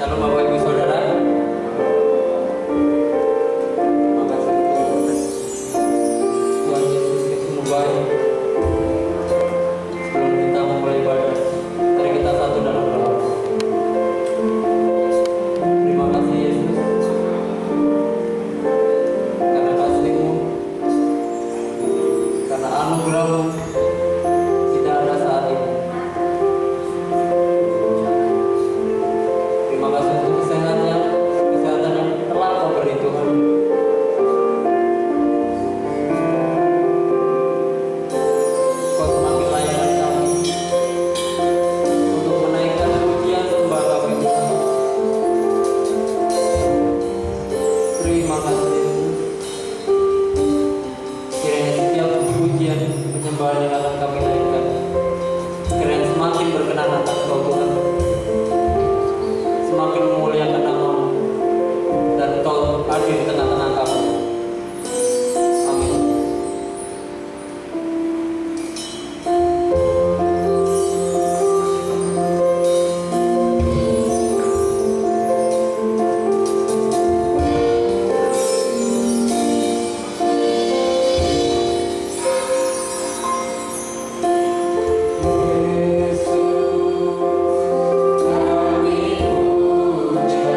Shalom Bapak Ibu Saudara. Makasih Tuhan Yesus itu baik. Sebelum kita memulai ibadah, mari kita satu dalam doa. Terima kasih Yesus karena kasih-Mu, karena anugerah-Mu kita ada saat ini. Terima kasih untuk kesehatan yang telah Kau beri Tuhan. Kau semakin layanan kami untuk menaikkan pujian sembah kami Tuhan. Terima kasih Yesus. Kiranya setiap pujian penyembahan yang akan kami naikkan, kiranya semakin berkenan atas Kau Tuhan, semakin memuliakan nama-Mu, dan Kau hadir di tengah-tengah kami. Amin. Yesus, kami puja.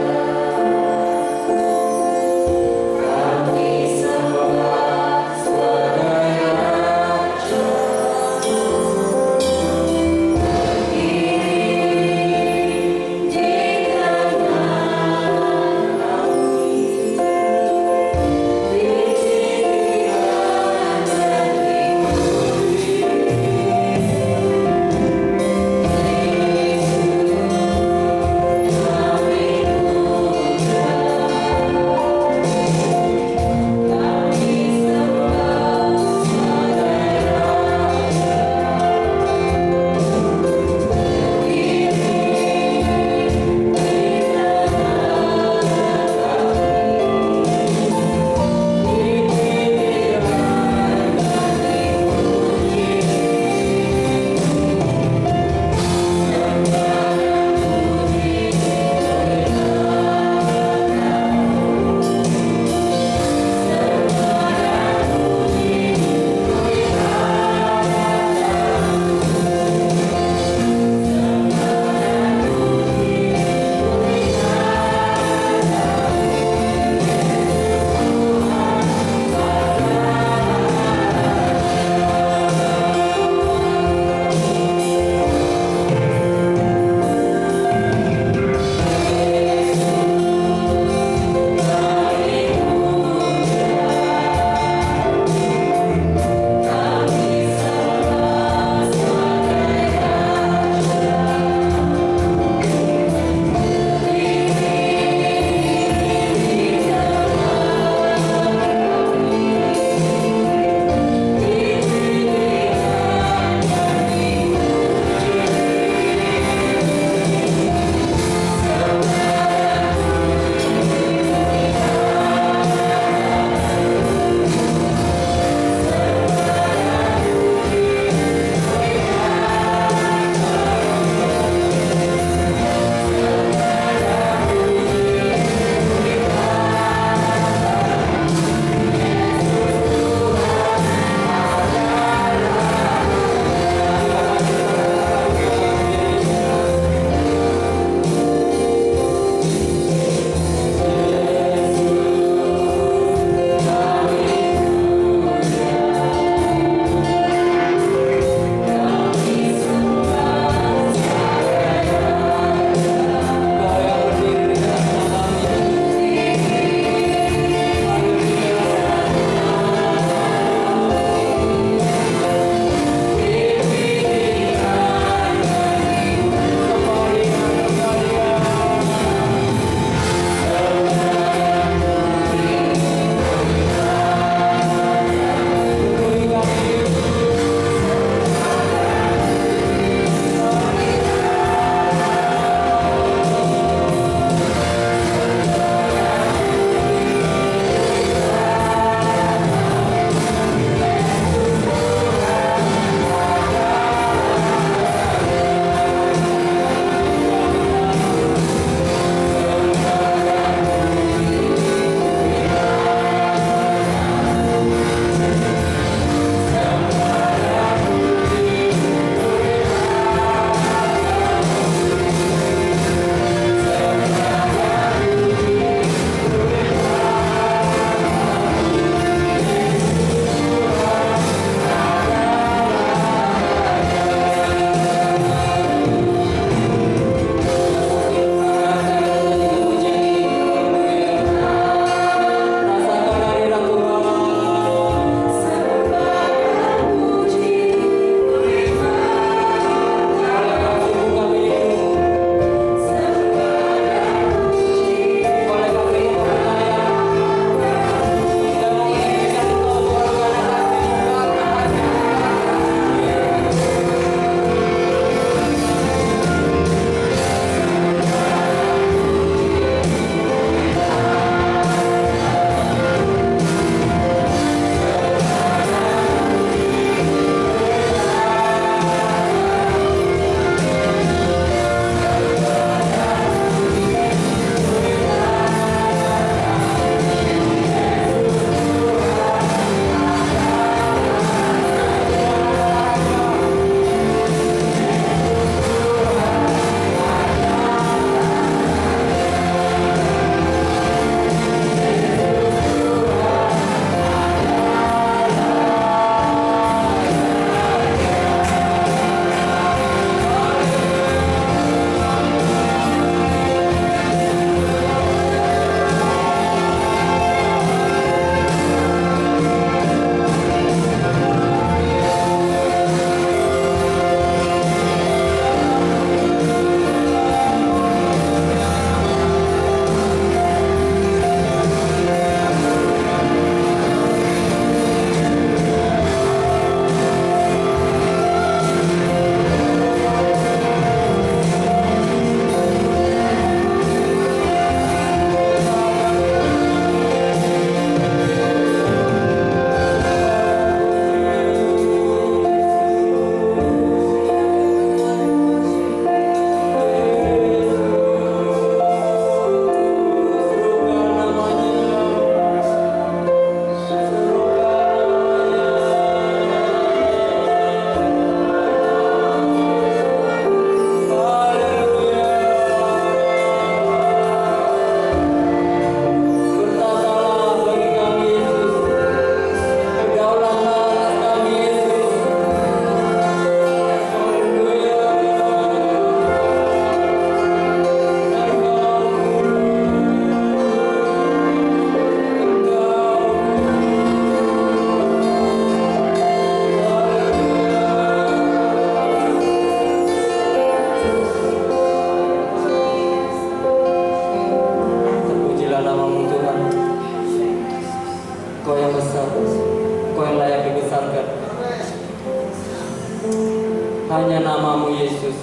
Hanya namamu Yesus.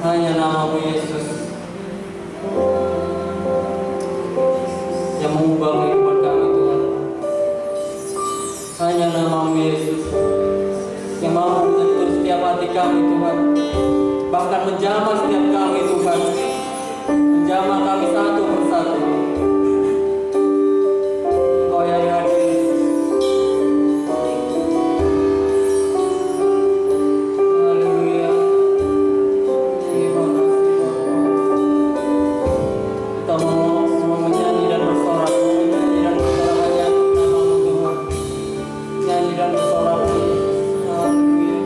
Hanya namamu Yesus yang mengubah kehidupan kami Tuhan. Hanya namamu Yesus yang mampu menyentuh setiap hati kami Tuhan, bahkan menjamah setiap kami Tuhan, menjamah kami satu persatu. Kau yang hadir. Haleluya. Terima kasih Bapa. Kita mau menyanyi dan bersorak, menyanyi dan bersorak hanya namamu Tuhan. Nyanyi dan bersorak. Haleluya.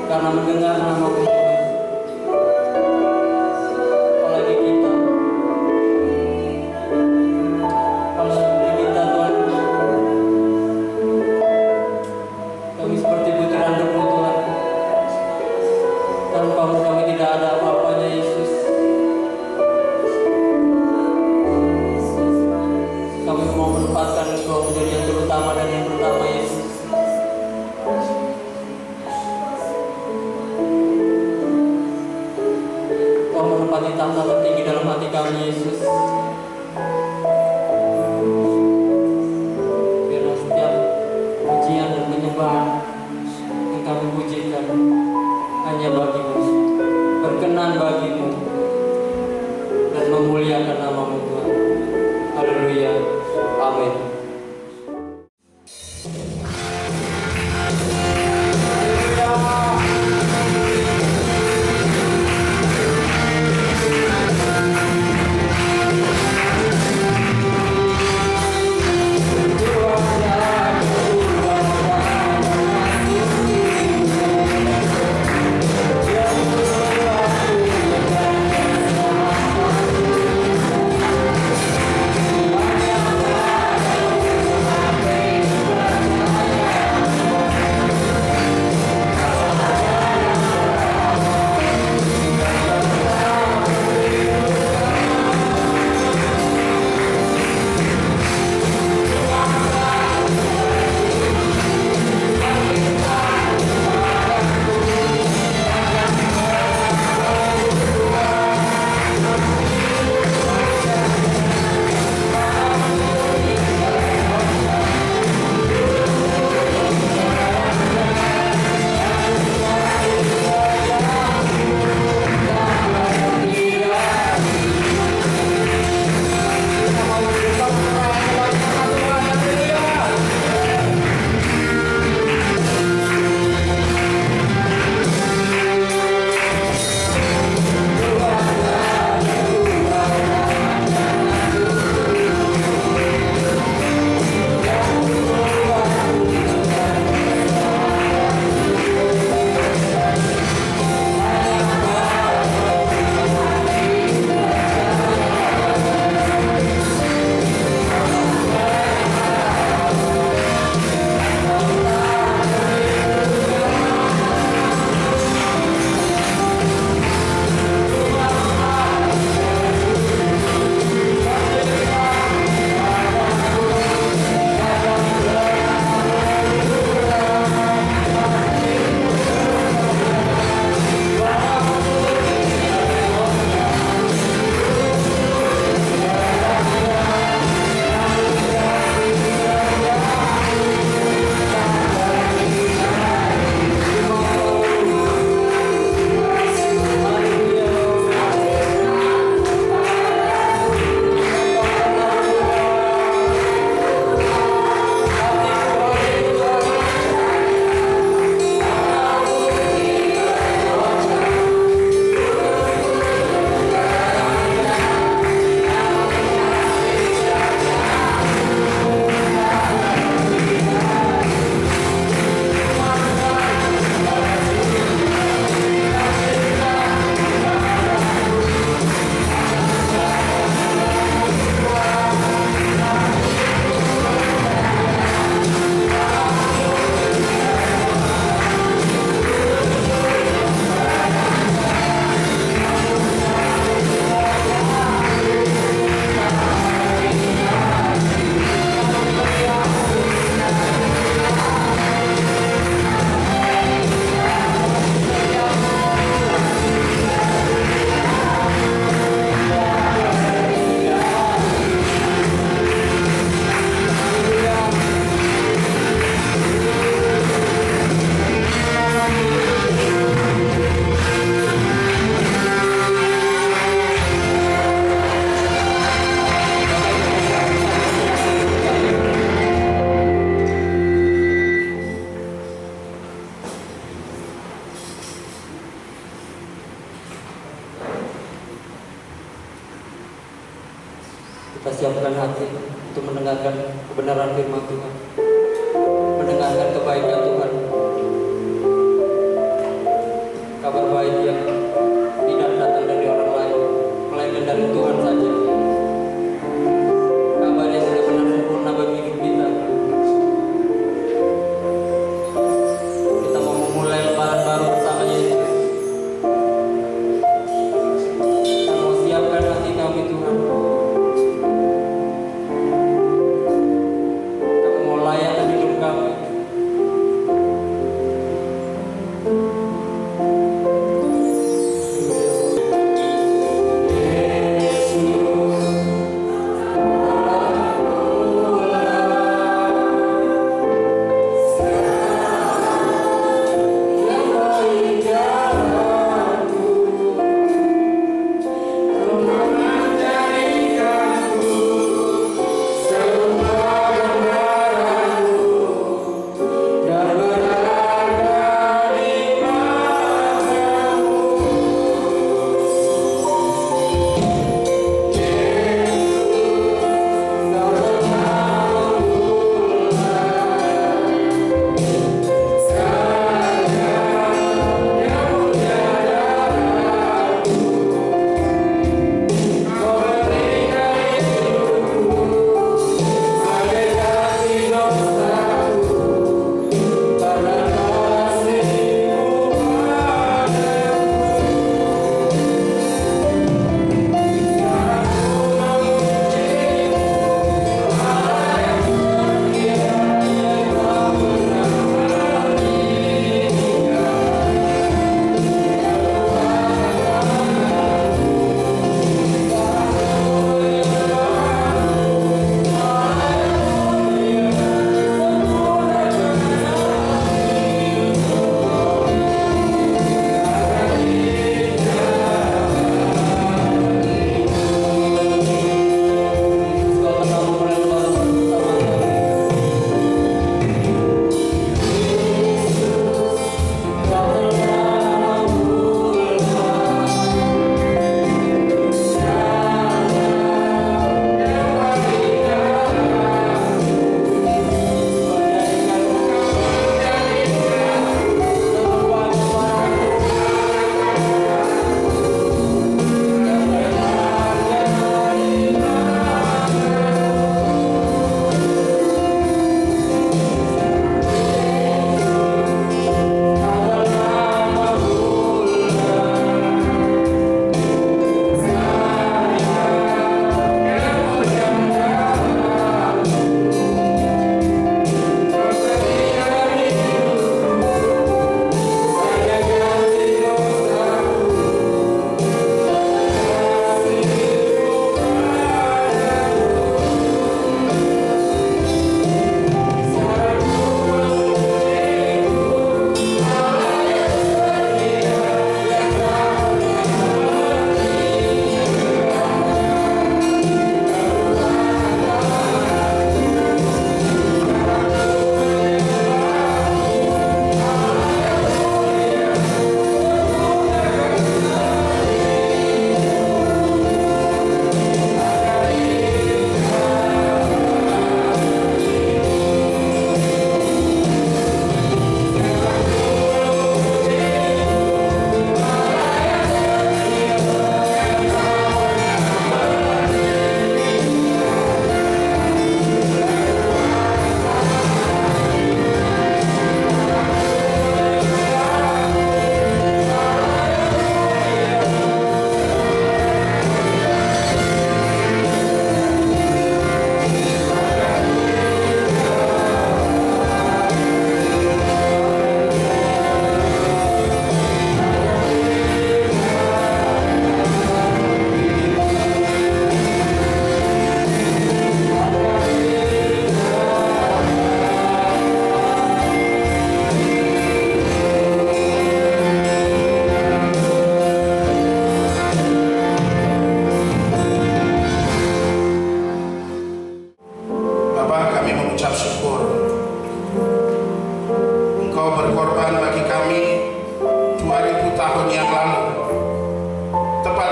Karena mendengar namamu Tuhan, apalagi kita Tuhan, kami seperti butiran debu Tuhan. Tanpamu kami tidak ada apa-apanya Yesus. Kami mau menempatkan Engkau menjadi yang terutama dan yang pertama Yesus. Menempati tahta tertinggi dalam hati kami Yesus. Biarlah setiap pujian dan penyembahan yang kami pujikan hanya bagimu, berkenan bagimu, dan memuliakan namamu Tuhan. Haleluya. Amin. mendengarkan kebenaran firman Tuhan, mendengarkan kebaikan Tuhan, kabar baik yang tidak datang dari orang lain, melainkan dari Tuhan saja. Kabar yang benar-benar sempurna bagi hidup kita. Kita mau memulai lembaran baru bersama Yesus. Kita mau siapkan hati kami Tuhan. Kita mau layanan hidup kami.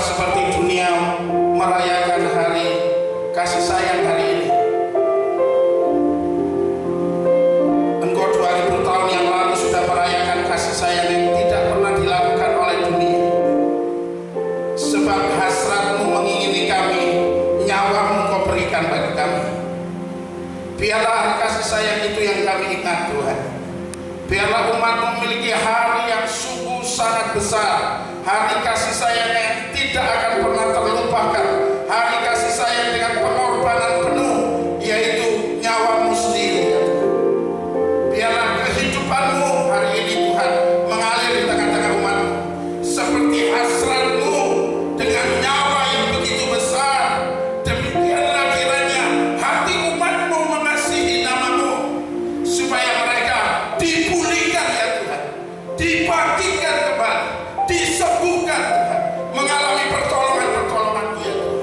seperti dunia merayakan hari kasih sayang hari ini. Biarlah kasih sayang itu yang kami ingat Tuhan. Biarlah umat memiliki hari yang sungguh sangat besar, hari kasih sayang yang tidak akan pernah terlupakan, hari kasih sayang dengan pengorbanan penuh, yaitu nyawamu sendiri. Biarlah kehidupanmu hari ini Tuhan mengalir di tengah-tengah umatmu, seperti hasratmu dengan nyawa yang begitu besar. Demikianlah kiranya hati umatmu mengasihi namamu, supaya mereka dipulihkan ya Tuhan, dibangkitkan kembali, disembuhkan Tuhan, mengalami pertolongan-pertolongan-Mu ya Tuhan.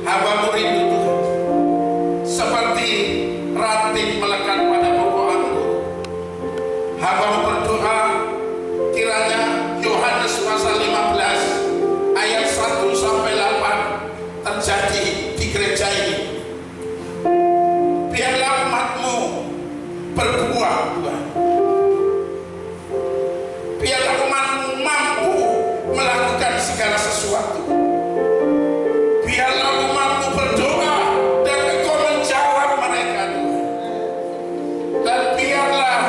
Hamba-Mu rindu Tuhan, seperti ranting melekat pada pokok anggur. Hamba-Mu berdoa kiranya Yohanes pasal 15 ayat 1 sampai 8 terjadi di gereja ini. Biarlah umat-Mu berbuah Tuhan. Biarlah umat-Mu mampu melakukan segala sesuatu. Biarlah umat-Mu berdoa dan Engkau menjawab mereka Tuhan. Dan biarlah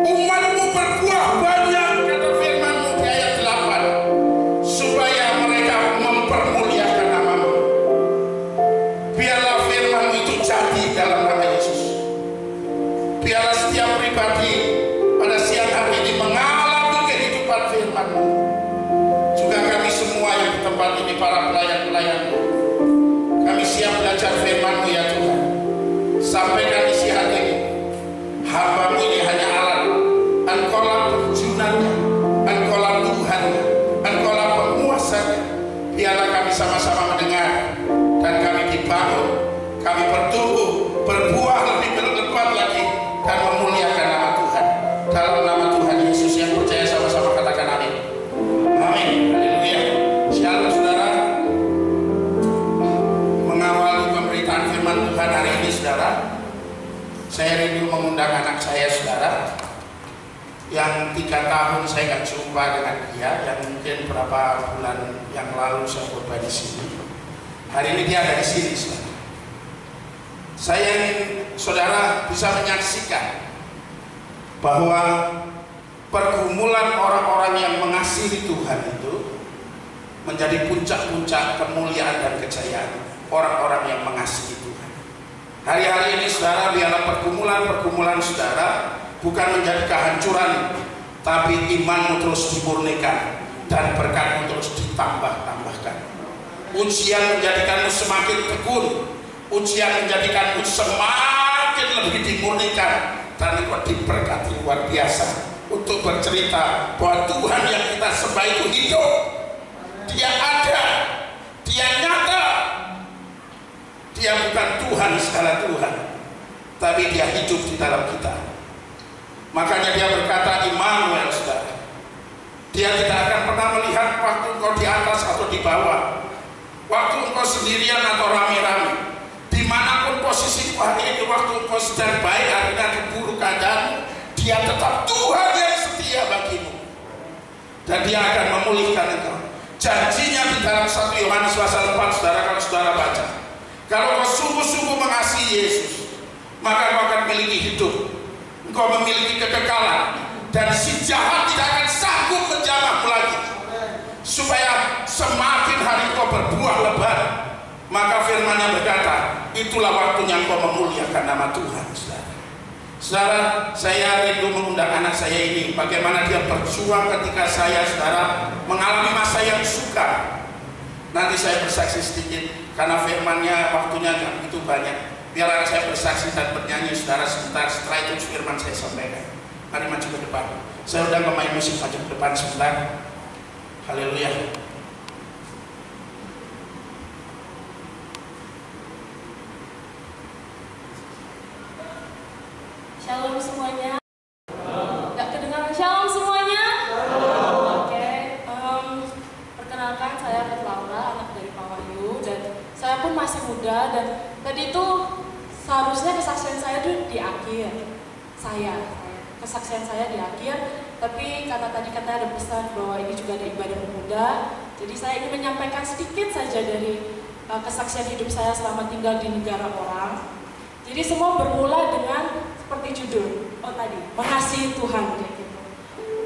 umat-Mu berbuah banyak, kata firman-Mu di ayat 8, supaya mereka mempermuliakan nama-Mu. Biarlah firman-Mu itu jadi dalam nama Yesus. Biarlah setiap pribadi pada siang hari ini mengalami kehidupan firman-Mu. Juga kami semua yang di tempat ini, para pelayan-pelayan-Mu, kami siap belajar firman-Mu ya Tuhan. Sampaikan isi hati-Mu. Hamba-Mu ini hanya alat. Engkaulah penjunannya, Engkaulah Tuhannya, Engkaulah penguasanya. Biarlah kami sama-sama mendengar dan kami dibangun, kami bertumbuh, berbuah lebih berlebat lagi dan memuliakan nama Tuhan. Dalam nama Tuhan Yesus, yang percaya sama-sama katakan amin. Amin. Haleluya. Shalom saudara. Mengawali pemberitaan firman Tuhan hari ini saudara, saya rindu mengundang anak saya saudara, yang 3 tahun saya gak jumpa dengan dia, yang mungkin berapa bulan yang lalu saya khotbah di sini. Hari ini dia ada di sini saudara. Saya ingin saudara bisa menyaksikan bahwa pergumulan orang-orang yang mengasihi Tuhan itu menjadi puncak-puncak kemuliaan dan kejayaan orang-orang yang mengasihi Tuhan. Hari-hari ini saudara, biarlah pergumulan-pergumulan saudara bukan menjadi kehancuran, tapi imanmu terus dimurnikan dan berkatmu terus ditambah-tambahkan. Ujian menjadikanmu semakin tekun, ujian menjadikanmu semakin lebih dimurnikan, dan engkau diberkati luar biasa untuk bercerita bahwa Tuhan yang kita sembah itu hidup. Dia ada, Dia nyata. Dia bukan Tuhan segala Tuhan, tapi Dia hidup di dalam kita. Makanya Dia berkata Immanuel saudara. Dia tidak akan pernah melihat waktu engkau di atas atau di bawah, waktu engkau sendirian atau rame-rame, dimanapun posisimu hari ini, waktu engkau sedang baik artinya buruk keadaan, Dia tetap Tuhan yang setia bagimu, dan Dia akan memulihkan engkau. Janjinya di dalam 1 Yohanes pasal 4 saudara, kalau saudara baca, kalau kau sungguh-sungguh mengasihi Yesus, maka kau akan memiliki hidup, engkau memiliki kekekalan, dan si jahat tidak akan sanggup menjamahmu lagi. Supaya semakin hari kau berbuah lebat, maka firman-Nya berkata, itulah waktunya engkau memuliakan nama Tuhan saudara. Saudara, saya rindu mengundang anak saya ini, bagaimana dia berjuang ketika saya saudara mengalami masa yang sukar. Nanti saya bersaksi sedikit, karena firman-Nya waktunya gak begitu banyak. Biar anak saya bersaksi dan bernyanyi saudara sebentar, setelah itu firman saya sampaikan. Mari maju ke depan. Saya undang pemain musik maju ke depan sebentar. Haleluya. Shalom semuanya. Gak kedengaran shalom semuanya? Oke. Perkenalkan, saya Kat Laura, anak dari Pak Wahyu, dan saya pun masih muda, dan tadi itu seharusnya kesaksian saya itu di akhir. Kesaksian saya di akhir, tapi karena tadi katanya ada pesan bahwa ini juga ada ibadah pemuda, jadi saya ingin menyampaikan sedikit saja dari kesaksian hidup saya selama tinggal di negara orang. Jadi semua bermula dengan seperti judul tadi, mengasihi Tuhan kayak gitu.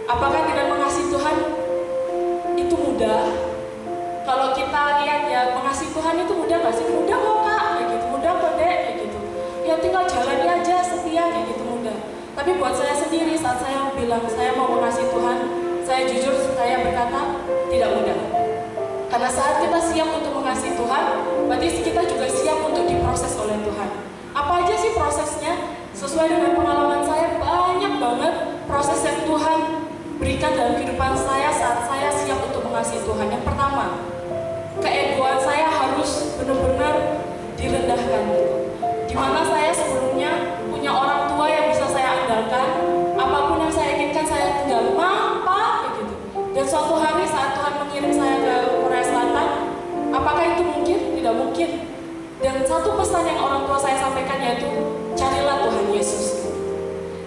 Apakah dengan mengasihi Tuhan itu mudah? Kalau kita lihat ya, mengasihi Tuhan itu mudah nggak sih? Mudah kok Kak, kayak gitu. Mudah kok Dek, kayak gitu. Ya tinggal jalani aja, setia kayak gitu, mudah. Tapi buat saya sendiri, saat saya bilang saya mau mengasihi Tuhan, saya jujur, saya berkata tidak mudah. Karena saat kita siap untuk mengasihi Tuhan, berarti kita juga siap untuk diproses oleh Tuhan. Apa aja sih prosesnya? Sesuai dengan pengalaman saya, banyak banget proses yang Tuhan berikan dalam kehidupan saya saat saya siap untuk mengasihi Tuhan. Yang pertama, keegoan saya harus benar-benar direndahkan. Dimana saya sebelumnya punya orang tua yang bisa saya andalkan, apapun yang saya inginkan saya tinggal kayak gitu. Dan suatu hari saat Tuhan mengirim saya ke Korea Selatan, apakah itu mungkin? Tidak mungkin. Dan satu pesan yang orang tua saya sampaikan yaitu, carilah Tuhan Yesus.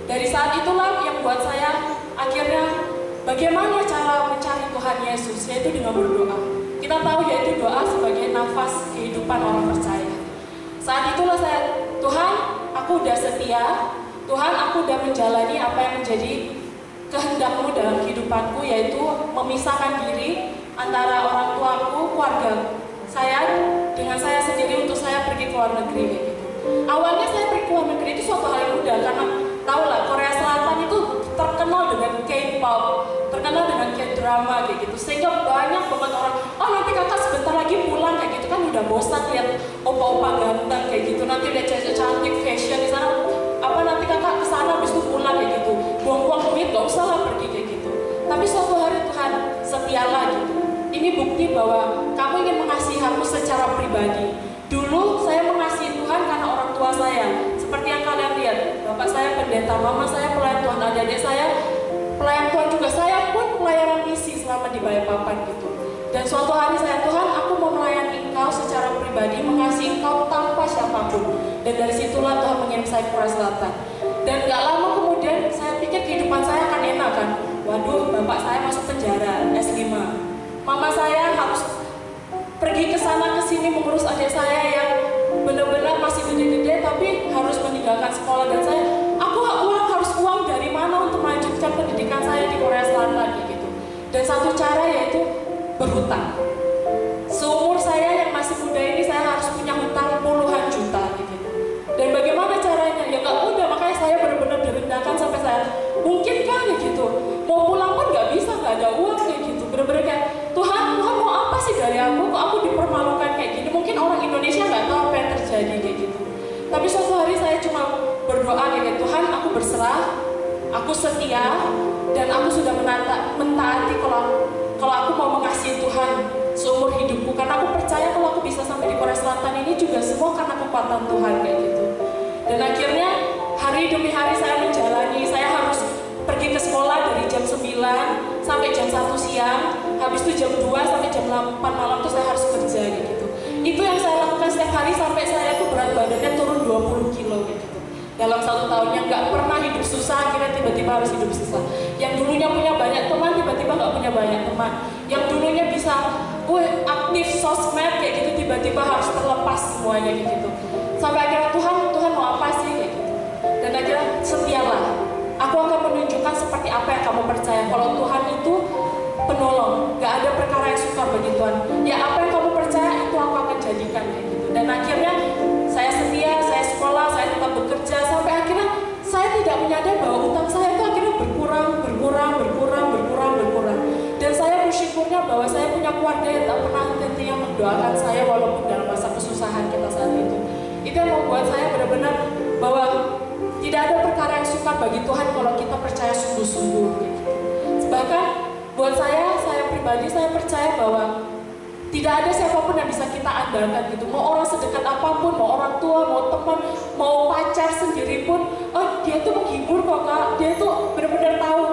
Dari saat itulah yang buat saya akhirnya bagaimana cara mencari Tuhan Yesus, yaitu dengan berdoa. Kita tahu yaitu doa sebagai nafas kehidupan orang percaya. Saat itulah saya, Tuhan, aku udah setia, Tuhan, aku udah menjalani apa yang menjadi kehendak-Mu dalam kehidupanku, yaitu memisahkan diri antara orang tuaku, keluarga saya dengan saya sendiri untuk saya pergi ke luar negeri kayak gitu. Awalnya saya pergi ke luar negeri itu suatu hal yang mudah karena tahulah Korea Selatan itu terkenal dengan K-pop, terkenal dengan K-drama kayak gitu. Sehingga banyak banget orang, oh nanti kakak sebentar lagi pulang kayak gitu, kan udah bosan lihat opa-opa ganteng kayak gitu. Nanti lihat cewek cantik fashion di sana, apa nanti kakak kesana habis itu pulang kayak gitu. Buang-buang duit gak usah lah pergi kayak gitu. Tapi suatu hari Tuhan setialah gitu. Ini bukti bahwa kamu ingin mengasihi aku secara pribadi. Dulu saya mengasihi Tuhan karena orang tua saya. Seperti yang kalian lihat, bapak saya pendeta, mama saya pelayan Tuhan, adik-adik saya pelayan Tuhan juga. Saya pun pelayanan misi selama di Balikpapan gitu. Dan suatu hari saya, Tuhan, aku mau melayani Engkau secara pribadi, mengasihi Engkau tanpa siapapun. Dan dari situlah Tuhan mengirim saya ke Korea Selatan. Dan gak lama kemudian saya pikir kehidupan saya akan enak kan. Waduh, bapak saya masuk penjara S5. Mama saya harus pergi ke sana ke sini mengurus adik saya yang benar-benar masih gede-gede tapi harus meninggalkan sekolah. Dan saya, harus uang dari mana untuk melanjutkan pendidikan saya di Korea Selatan gitu. Dan satu cara yaitu berhutang. Seumur saya yang masih muda ini saya harus punya hutang puluhan juta gitu. Dan bagaimana caranya? Ya nggak mudah, makanya saya benar-benar direndahkan sampai saya mungkin kan gitu. Mau pulang pun nggak bisa, nggak ada uang kayak gitu. Benar-benar kayak Tuhan mau apa sih dari aku? Kok aku dipermalukan kayak gini? Mungkin orang Indonesia nggak tahu apa yang terjadi kayak gitu. Tapi suatu hari saya cuma berdoa kayak Tuhan, aku berserah, aku setia, dan aku sudah mentaati kalau aku mau mengasihi Tuhan seumur hidupku. Karena aku percaya kalau aku bisa sampai di Korea Selatan ini juga semua karena kekuatan Tuhan kayak gitu. Dan akhirnya hari demi hari saya menjalani, saya harus pergi ke sekolah dari jam 9 sampai jam 1 siang, habis itu jam 2 sampai jam 8 malam tuh saya harus kerja gitu. Itu yang saya lakukan setiap hari sampai saya tuh berat badannya turun 20 kilo gitu. Dalam 1 tahun yang nggak pernah hidup susah, akhirnya tiba-tiba harus hidup susah. Yang dulunya punya banyak teman, tiba-tiba nggak punya banyak teman. Yang dulunya bisa aktif sosmed kayak gitu, tiba-tiba harus terlepas semuanya gitu. Sampai akhirnya Tuhan mau apa sih kayak gitu. Dan akhirnya setialah. Aku akan menunjukkan seperti apa yang kamu percaya. Kalau Tuhan itu penolong, gak ada perkara yang sukar bagi Tuhan. Ya apa yang kamu percaya itu aku akan jadikan kayak gitu. Dan akhirnya saya setia, saya sekolah, saya tetap bekerja sampai akhirnya saya tidak menyadari bahwa utang saya itu akhirnya berkurang. Dan saya bersyukurnya bahwa saya punya keluarga yang tak pernah henti-hentinya mendoakan saya walaupun dalam masa kesusahan kita saat itu. Itu yang membuat saya benar-benar bahwa tidak ada perkara yang sukar bagi Tuhan kalau kita percaya sungguh-sungguh gitu. Bahkan buat saya pribadi, saya percaya bahwa tidak ada siapapun yang bisa kita andalkan gitu. Mau orang sedekat apapun, mau orang tua, mau teman, mau pacar sendiri pun, oh dia tuh menghibur kok Kak, dia tuh benar-benar tahu.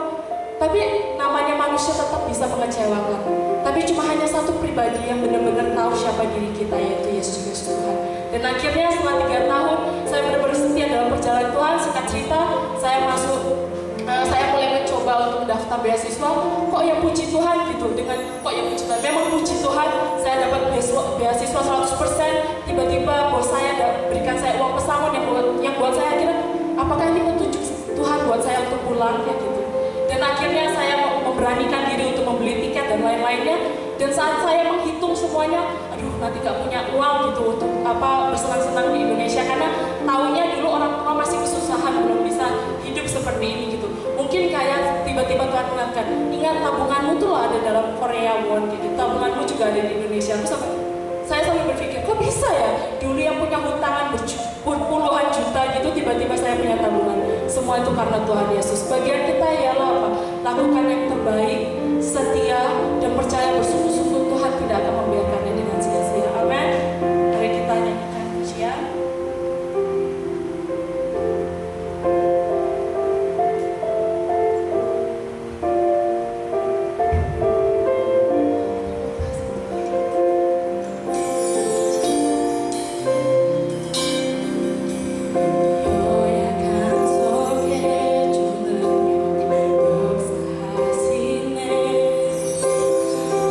Tapi namanya manusia tetap bisa mengecewakan. Tapi cuma hanya satu pribadi yang benar-benar tahu siapa diri kita, yaitu Yesus Kristus Tuhan. Dan akhirnya setelah 3 tahun, saya benar-benar setia dalam perjalanan Tuhan. Singkat cerita, saya mulai mencoba untuk mendaftar beasiswa. Kok ya puji Tuhan gitu. gitu dengan kok yang puji Tuhan. Memang puji Tuhan saya dapat beasiswa 100%, tiba-tiba bos saya berikan saya uang pesangon yang buat saya kira apakah ini petunjuk Tuhan buat saya untuk pulang ya gitu. Dan akhirnya saya memberanikan diri untuk membeli tiket dan lain-lainnya. Dan saat saya menghitung semuanya, aduh nanti gak punya uang gitu untuk bersenang-senang di Indonesia karena tahunya dulu orang tua masih kesusahan belum bisa hidup seperti ini gitu. Mungkin kayak tiba-tiba Tuhan mengatakan, ingat tabunganmu tuh ada dalam Korea Won gitu, tabunganmu juga ada di Indonesia. Saya sampai berpikir, kok bisa ya dulu yang punya hutangan puluhan juta gitu tiba-tiba saya punya tabungan. Semua itu karena Tuhan Yesus. Bagian kita ialah apa? Lakukan yang terbaik, setia, dan percaya bersungguh-sungguh Tuhan tidak akan membiarkannya dengan sia-sia. Amin. Mari kita nyanyikan pujian.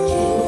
You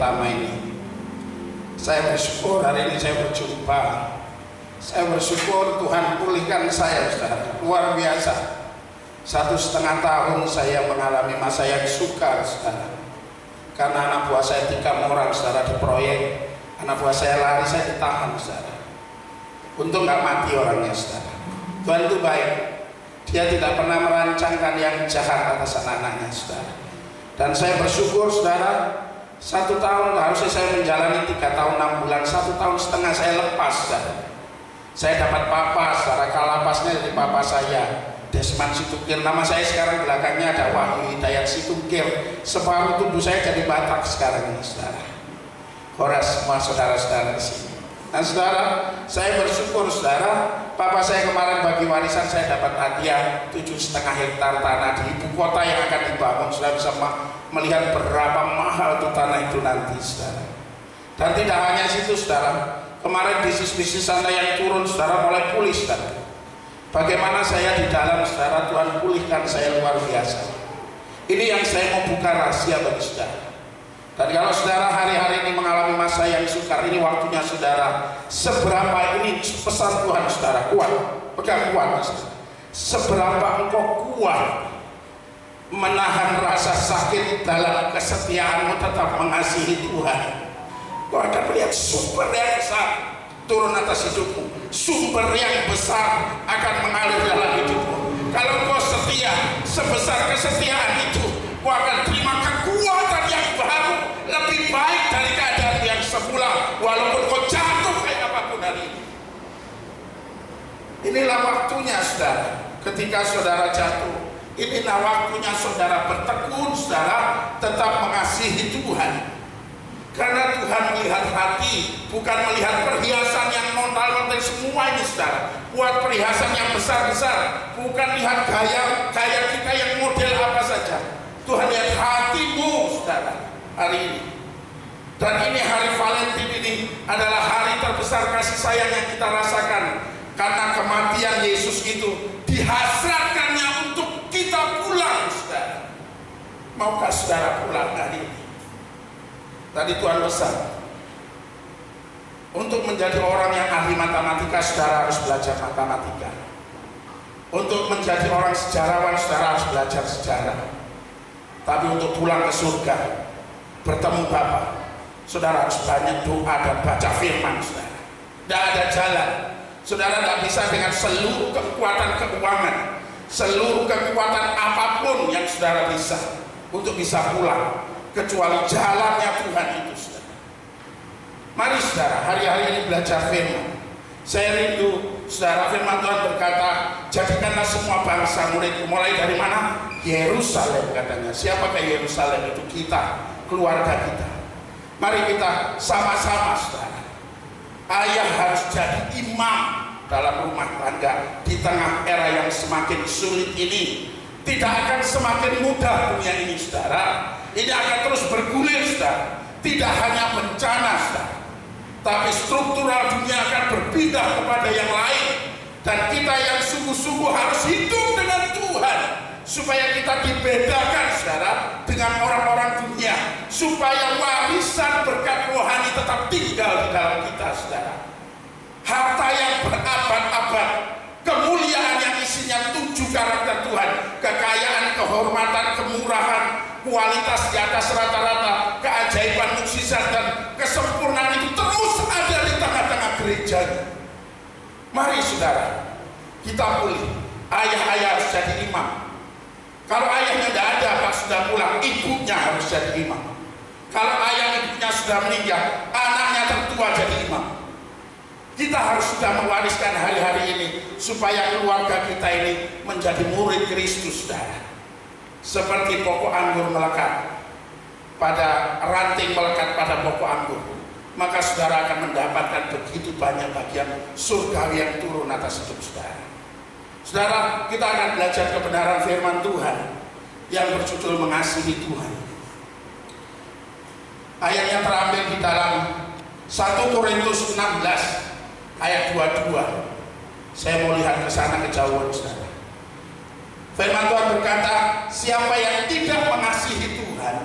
pertama ini. Saya bersyukur hari ini saya berjumpa. Saya bersyukur Tuhan pulihkan saya, saudara. Luar biasa. 1,5 tahun saya mengalami masa yang sukar, saudara. Karena anak buah saya 3 orang, saudara, di proyek. Anak buah saya lari, saya ditahan, saudara. Untung nggak mati orangnya, saudara. Tuhan itu baik. Dia tidak pernah merancangkan yang jahat atas anak-anaknya, saudara. Dan saya bersyukur, saudara, 1 tahun harusnya saya menjalani 3 tahun 6 bulan, 1,5 tahun saya lepas, saudara. Saya dapat papa, saudara. Kalapasnya dari papa saya, Desman Situkir. Nama saya sekarang belakangnya ada Wahyu Hidayat Situkir. Separuh tubuh saya jadi Batak sekarang ini, saudara. Horas semua saudara-saudara di sini. Dan saudara, saya bersyukur, saudara. Papa saya kemarin bagi warisan, saya dapat hadiah 7,5 hektar tanah di ibu kota yang akan dibangun. Saudara bisa melihat berapa mahal itu tanah itu nanti, saudara. Dan tidak hanya situ, saudara. Kemarin bisnis-bisnis Anda yang turun, saudara, mulai pulih, saudara. Bagaimana saya di dalam, saudara, Tuhan pulihkan saya luar biasa. Ini yang saya mau buka rahasia bagi saudara. Dan kalau saudara hari-hari ini mengalami masa yang sukar, ini waktunya saudara. Seberapa ini pesan Tuhan, saudara, kuat, pegang kuat, saudara. Seberapa engkau kuat menahan rasa sakit dalam kesetiaanmu tetap mengasihi Tuhan, kau akan melihat sumber yang besar turun atas hidupmu. Sumber yang besar akan mengalir dalam hidupmu. Kalau kau setia, sebesar kesetiaan itu, kau akan terima kekuatan yang baru, lebih baik dari keadaan yang semula, walaupun kau jatuh kayak apapun hari ini. Inilah waktunya, saudara. Ketika saudara jatuh, inilah waktunya saudara bertekun, saudara, tetap mengasihi Tuhan. Karena Tuhan melihat hati, bukan melihat perhiasan yang montal-montal semua ini, saudara. Buat perhiasan yang besar-besar, bukan lihat gaya kita yang model apa saja. Tuhan lihat hatimu, saudara, hari ini. Dan ini hari Valentine ini adalah hari terbesar kasih sayang yang kita rasakan. Karena kematian Yesus itu dihasratkannya untuk kita pulang, saudara. Maukah saudara pulang hari ini? Tadi Tuhan pesan, untuk menjadi orang yang ahli matematika, saudara harus belajar matematika. Untuk menjadi orang sejarawan, saudara harus belajar sejarah. Tapi untuk pulang ke surga, bertemu Bapa, saudara harus banyak doa dan baca firman, saudara. Tidak ada jalan. Saudara tidak bisa dengan seluruh kekuatan keuangan, seluruh kekuatan apapun yang saudara bisa untuk bisa pulang, kecuali jalannya Tuhan itu, saudara. Mari, saudara, hari-hari ini belajar firman. Saya rindu, saudara, firman Tuhan berkata, jadikanlah semua bangsa muridku. Mulai dari mana? Yerusalem, katanya. Siapakah Yerusalem itu? Kita, keluarga kita. Mari kita sama-sama, saudara. Ayah harus jadi imam dalam rumah tangga di tengah era yang semakin sulit ini. Tidak akan semakin mudah dunia ini, saudara. Ini akan terus bergulir, saudara. Tidak hanya bencana, saudara, tapi struktural dunia akan berpindah kepada yang lain. Dan kita yang sungguh-sungguh harus hidup dengan Tuhan, supaya kita dibedakan, saudara, dengan orang-orang dunia, supaya warisan berkat rohani tetap tinggal di dalam kita, saudara. Harta yang berabad-abad, kemuliaan yang isinya 7 karakter Tuhan, kekayaan, kehormatan, kemurahan, kualitas di atas rata-rata, keajaiban, mukjizat, dan kesempurnaan itu terus ada di tengah-tengah gerejanya. Mari, saudara, kita pulih. Ayah-ayah harus jadi imam. Kalau ayahnya tidak ada pas sudah pulang, ibunya harus jadi imam. Kalau ayah ibunya sudah meninggal, anaknya tertua jadi imam. Kita harus sudah mewariskan hari-hari ini supaya keluarga kita ini menjadi murid Kristus, saudara. Seperti pokok anggur melekat pada ranting, melekat pada pokok anggur, maka saudara akan mendapatkan begitu banyak bagian surgawi yang turun atas hidup saudara. Saudara, kita akan belajar kebenaran firman Tuhan yang berjudul mengasihi Tuhan. Ayatnya terambil di dalam 1 Korintus 16 ayat 22. Saya mau lihat ke sana kejauhan, saudara. Firman Tuhan berkata, siapa yang tidak mengasihi Tuhan,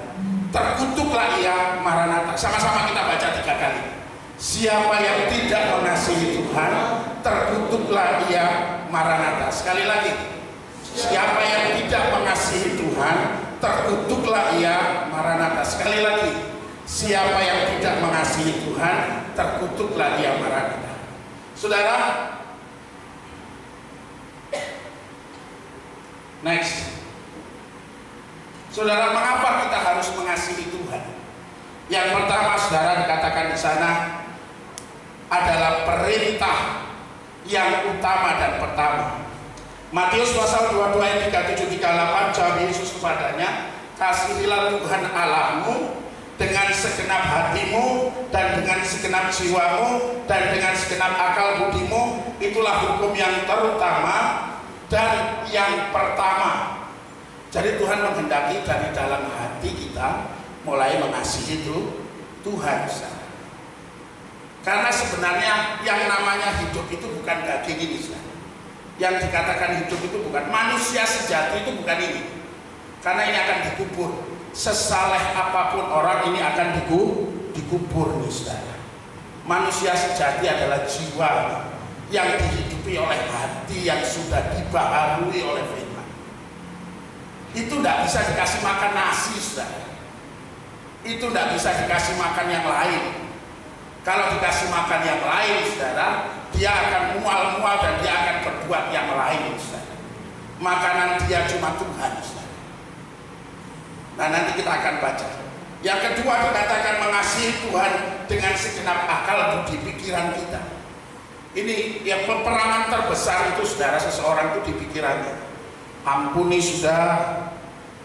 terkutuklah ia, Maranatha. Maranatha. Sama-sama kita baca 3 kali. Siapa yang tidak mengasihi Tuhan, terkutuklah ia Maranatha. Sekali lagi. Siapa yang tidak mengasihi Tuhan, terkutuklah ia Maranatha. Sekali lagi. Siapa yang tidak mengasihi Tuhan, terkutuklah ia Maranatha. Saudara, next. Saudara, mengapa kita harus mengasihi Tuhan? Yang pertama, saudara, dikatakan di sana adalah perintah yang utama dan pertama. Matius pasal 22 ayat 37-38, jawab Yesus kepadanya, kasihilah Tuhan Allahmu dengan segenap hatimu dan dengan segenap jiwamu dan dengan segenap akal budimu. Itulah hukum yang terutama dan yang pertama. Jadi Tuhan menghendaki dari dalam hati kita mulai mengasihi itu Tuhan. Karena sebenarnya yang namanya hidup itu bukan daging ini. Yang dikatakan hidup itu bukan manusia sejati, itu bukan ini. Karena ini akan dikubur. Sesaleh apapun orang ini akan dikubur nih saudara. Manusia sejati adalah jiwa yang dihidupi oleh hati yang sudah dibaharui oleh firman. Itu tidak bisa dikasih makan nasi saudara. Itu tidak bisa dikasih makan yang lain. Kalau dikasih makan yang lain saudara, dia akan mual-mual dan dia akan berbuat yang lain saudara. Makanan dia cuma Tuhan saudara. Nah, nanti kita akan baca. Yang kedua dikatakan mengasihi Tuhan dengan segenap akal budi pikiran kita. Ini yang peperangan terbesar itu saudara, seseorang itu di pikirannya. Ampuni sudah,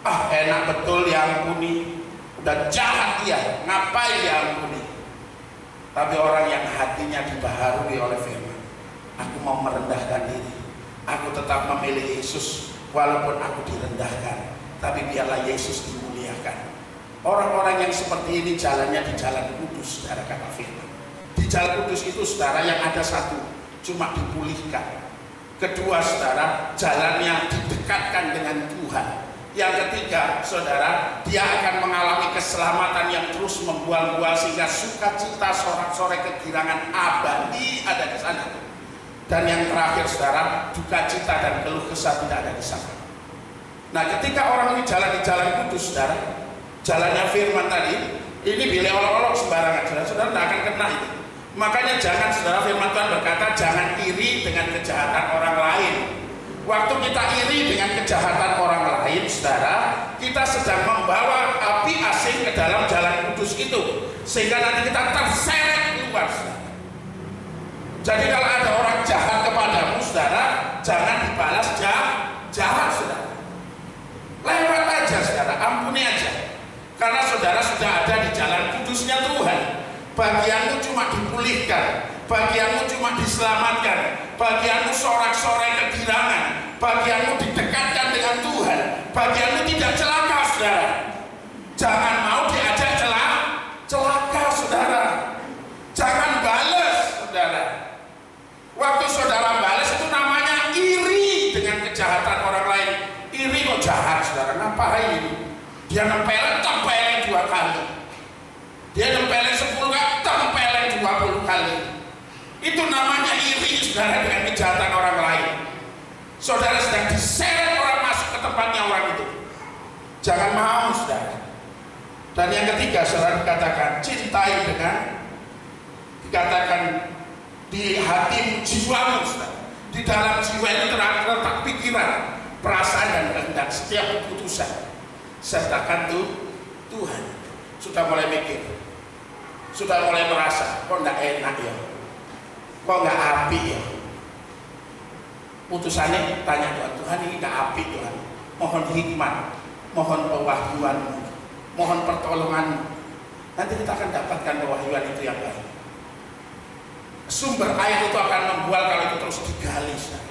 enak betul ya ampuni. Udah jahat dia, ngapain ya ampuni. Tapi orang yang hatinya dibaharui oleh firman, aku mau merendahkan diri, aku tetap memilih Yesus walaupun aku direndahkan, tapi biarlah Yesus dimuliakan. Orang-orang yang seperti ini jalannya di jalan kudus, saudara, kata firman. Di jalan kudus itu saudara yang ada satu, cuma dipulihkan. Kedua saudara, jalannya didekatkan dengan Tuhan. Yang ketiga saudara, dia akan mengalami keselamatan yang terus membual-bual sehingga sukacita sorak-sorai kegirangan abadi ada di sana. Dan yang terakhir saudara, dukacita dan keluh kesah tidak ada di sana. Nah, ketika orang ini jalan di jalan kudus saudara, jalannya firman tadi, ini bila olok-olok sembarangan saudara tidak akan kena itu. Makanya jangan saudara, firman Tuhan berkata jangan iri dengan kejahatan orang lain. Waktu kita iri dengan kejahatan orang lain saudara, kita sedang membawa api asing ke dalam jalan kudus itu, sehingga nanti kita terseret keluar saudara. Jadi kalau ada orang jahat kepadamu saudara, jangan dibalas jahat saudara. Lewat aja saudara, ampuni aja. Karena saudara sudah ada di jalan kudusnya Tuhan. Bagianmu cuma dipulihkan, bagianmu cuma diselamatkan, bagianmu sorak-sorai kegirangan, bagianmu didekatkan dengan Tuhan, bagianmu tidak celaka saudara. Jangan mau diajak celaka saudara. Jangan balas saudara. Waktu saudara balas itu namanya iri dengan kejahatan orang lain. Iri kok jahat saudara, ngapain ini? Dia tempelin 2 kali, dia tempelin 10 kali, tempelin 20 kali. Itu namanya iri saudara dengan kejahatan orang lain. Saudara sedang diseret orang masuk ke tempatnya orang itu. Jangan mau saudara. Dan yang ketiga saudara dikatakan cintai dengan, dikatakan di hatimu, jiwamu saudara. Di dalam jiwa itu terletak pikiran, perasaan dan kehendak, setiap keputusan. Sertakan Tuhan. Sudah mulai mikir, sudah mulai merasa kok nggak enak ya, kok nggak api ya. Putusannya tanya Tuhan, ini nggak api Tuhan. Mohon hikmat, mohon pewahyuan-Mu, mohon pertolongan-Mu. Nanti kita akan dapatkan pewahyuan itu yang baik. Sumber air itu akan membual kalau itu terus digali saudara.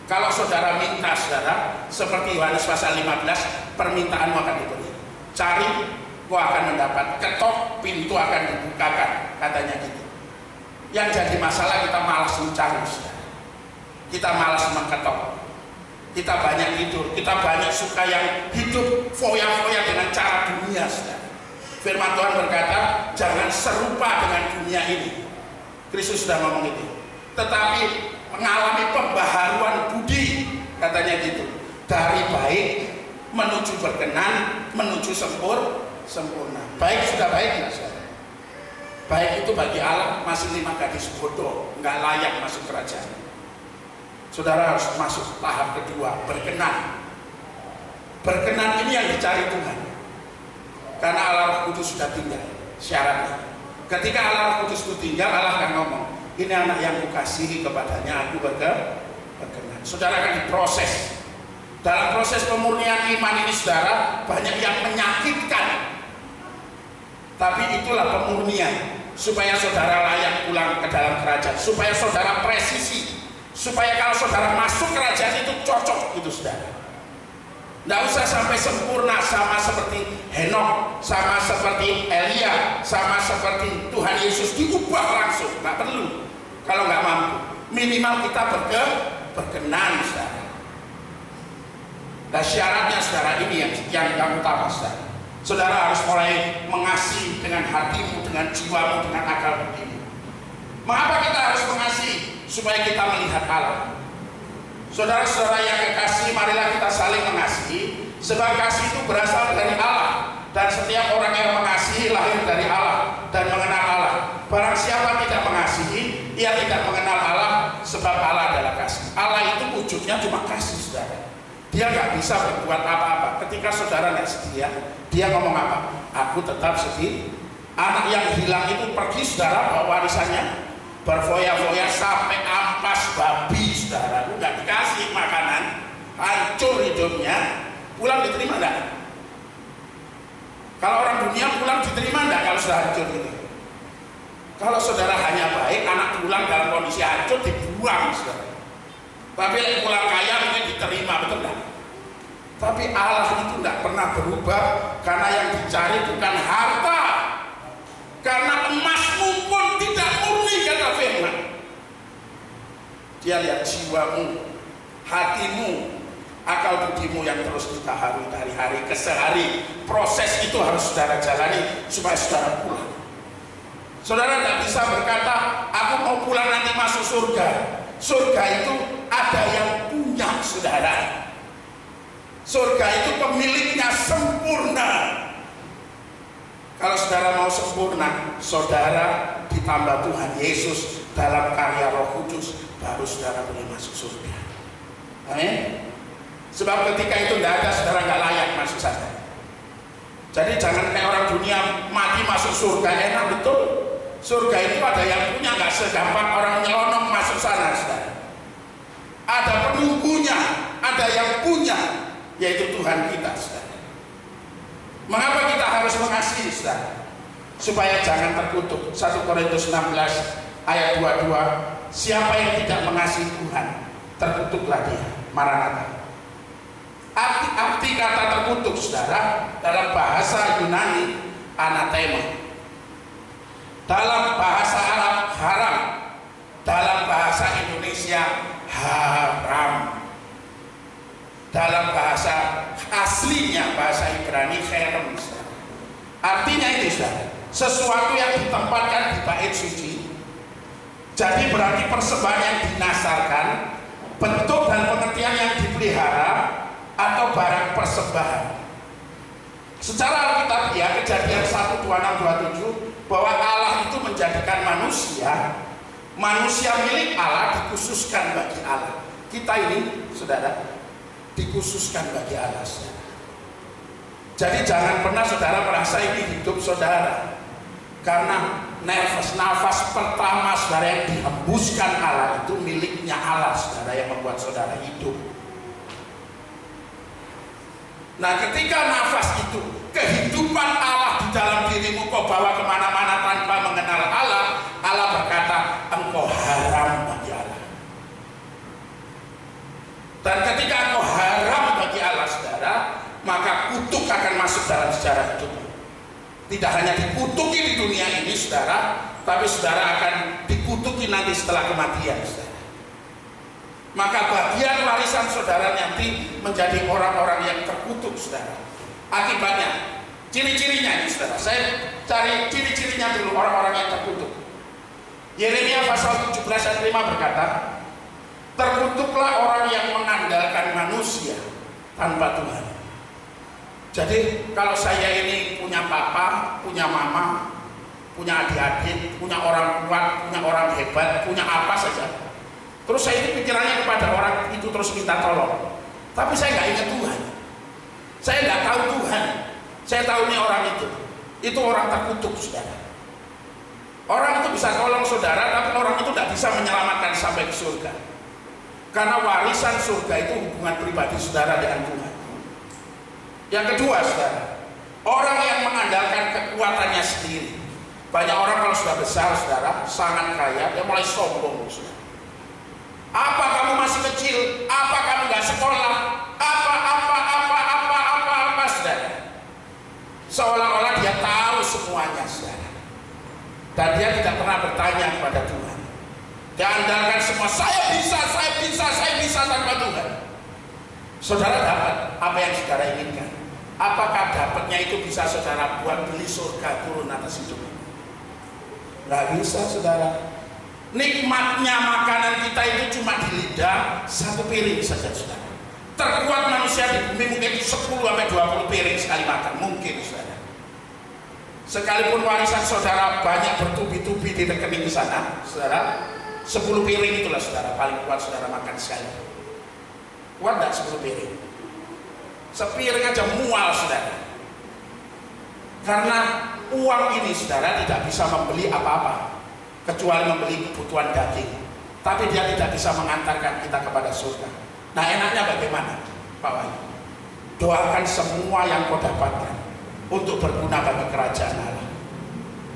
Kalau saudara minta saudara, seperti Yohanes pasal 15, permintaanmu akan diberi. Cari, kau akan mendapat. Ketok, pintu akan dibukakan, katanya gitu. Yang jadi masalah kita malas mencari saudara. Kita malas mengketok. Kita banyak tidur, kita banyak suka yang hidup foya-foya dengan cara dunia saudara. Firman Tuhan berkata, jangan serupa dengan dunia ini. Kristus sudah ngomong itu. Tetapi mengalami pembaharuan budi, katanya gitu. Dari baik menuju berkenan, menuju sempurna. Baik sudah baik nggak saudara? Baik itu bagi Allah masih 5 gadis bodoh, nggak layak masuk kerajaan. Saudara harus masuk tahap kedua, berkenan. Berkenan ini yang dicari Tuhan. Karena Allah Roh Kudus sudah tinggal, syaratnya. Ketika Allah Roh Kudus itu tinggal, Allah akan ngomong, ini anak yang kukasihi, kepadanya aku berkenan. Saudara akan diproses. Dalam proses pemurnian iman ini saudara, banyak yang menyakitkan. Tapi itulah pemurnian, supaya saudara layak pulang ke dalam kerajaan, supaya saudara presisi, supaya kalau saudara masuk kerajaan itu cocok itu saudara. Tidak usah sampai sempurna sama seperti Henok, sama seperti Elia, sama seperti Tuhan Yesus diubah langsung. Nggak perlu kalau nggak mampu. Minimal kita berkenan saudara. Nah syaratnya saudara ini yang kamu tahu saudara. Saudara harus mulai mengasihi dengan hatimu, dengan jiwamu, dengan akal budimu. Mengapa kita harus mengasihi? Supaya kita melihat Allah. Saudara-saudara yang kekasih, marilah kita saling mengasihi. Sebab kasih itu berasal dari Allah. Dan setiap orang yang mengasihi lahir dari Allah dan mengenal Allah. Barang siapa tidak mengasihi, ia tidak mengenal Allah, sebab Allah adalah kasih. Allah itu wujudnya cuma kasih saudara. Dia nggak bisa berbuat apa-apa. Ketika saudara nggak setia, dia ngomong apa? Aku tetap setia. Anak yang hilang itu pergi saudara bawa warisannya, berfoya-foya sampai ampas babi saudara. Nggak dikasih makanan, hancur hidupnya. Pulang diterima enggak? Kalau orang dunia pulang diterima enggak kalau sudah hancur gitu? Kalau saudara hanya baik, anak pulang dalam kondisi hancur dibuang saudara. Tapi yang pulang kaya mungkin diterima, betul enggak? Tapi Allah itu enggak pernah berubah, karena yang dicari bukan harta. Karena emasmu pun tidak murni, kata firman. Dia lihat jiwamu, hatimu, akal budimu yang terus ditaharui dari hari ke hari. Proses itu harus saudara jalani supaya saudara pulang. Saudara tidak bisa berkata, aku mau pulang nanti masuk surga. Surga itu ada yang punya saudara. Surga itu pemiliknya sempurna. Kalau saudara mau sempurna, saudara ditambah Tuhan Yesus dalam karya Roh Kudus, baru saudara boleh masuk surga. Amin. Sebab ketika itu tidak ada, saudara nggak layak masuk sana. Jadi jangan kayak orang dunia mati masuk surga, enak betul. Surga itu ada yang punya, nggak segampang orang nyelonong masuk sana, saudara. Ada penunggunya, ada yang punya, yaitu Tuhan kita, saudara. Mengapa kita harus mengasihi, saudara? Supaya jangan terkutuk. 1 Korintus 16 ayat 22, siapa yang tidak mengasihi Tuhan, terkutuklah dia. Maranatha. Arti kata terkutuk, saudara, dalam bahasa Yunani anathema, dalam bahasa Arab haram, dalam bahasa Indonesia haram, dalam bahasa aslinya bahasa Ibrani kherem. Artinya itu saudara, sesuatu yang ditempatkan di bait suci. Jadi berarti persembahan yang dinasarkan, bentuk dan pengertian yang dipelihara, atau barang persembahan. Secara alkitabiah Kejadian 1, 26, 27 bahwa Allah itu menjadikan manusia milik Allah, dikhususkan bagi Allah. Kita ini saudara dikhususkan bagi Allah, saudara. Jadi jangan pernah saudara merasa ini hidup saudara, karena nafas pertama saudara yang dihembuskan Allah itu miliknya Allah, saudara, yang membuat saudara hidup. Nah ketika nafas itu, kehidupan Allah di dalam dirimu kau bawa kemana-mana tanpa mengenal Allah, Allah berkata engkau haram bagi Allah. Dan ketika engkau haram bagi Allah, saudara, maka kutuk akan masuk dalam sejarah hidupmu. Tidak hanya dikutuki di dunia ini, saudara, tapi saudara akan dikutuki nanti setelah kematian, saudara. Maka bagian warisan saudara nanti menjadi orang-orang yang terkutuk, saudara. Akibatnya Ciri-cirinya ini saudara, saya cari ciri-cirinya dulu orang-orang yang terkutuk. Yeremia pasal 17 ayat 5 berkata, terkutuklah orang yang mengandalkan manusia tanpa Tuhan. Jadi kalau saya ini punya papa, punya mama, punya adik-adik, punya orang kuat, punya orang hebat, punya apa saja, terus saya itu pikirannya kepada orang itu terus minta tolong, tapi saya nggak ingat Tuhan, saya nggak tahu Tuhan. Saya tahu nih orang itu orang terkutuk, saudara. Orang itu bisa tolong saudara, tapi orang itu tidak bisa menyelamatkan sampai ke surga. Karena warisan surga itu hubungan pribadi saudara dengan Tuhan. Yang kedua, saudara, orang yang mengandalkan kekuatannya sendiri. Banyak orang kalau sudah besar, saudara, sangat kaya, dia mulai sombong, saudara. Apa kamu masih kecil? Apa kamu nggak sekolah? Apa, saudara? Seolah-olah dia tahu semuanya, saudara. Dan dia tidak pernah bertanya kepada Tuhan. Dia andalkan semua, saya bisa tanpa Tuhan. Saudara dapat apa yang saudara inginkan. Apakah dapatnya itu bisa saudara buat beli surga turun atas hidup? Nggak bisa, saudara. Nikmatnya makanan kita itu cuma di lidah, satu piring saja, saudara. Terkuat manusia di bumi mungkin 10-20 piring sekali makan, mungkin, saudara. Sekalipun warisan saudara banyak bertubi-tubi di rekening di sana, saudara, 10 piring itulah saudara paling kuat saudara makan sekali. Kuat enggak 10 piring? Sepiring aja mual, saudara. Karena uang ini, saudara, tidak bisa membeli apa-apa kecuali membeli kebutuhan daging. Tapi dia tidak bisa mengantarkan kita kepada surga. Nah, enaknya bagaimana, Pak Wahyu? Doakan semua yang kau dapatkan untuk berguna bagi kerajaan Allah.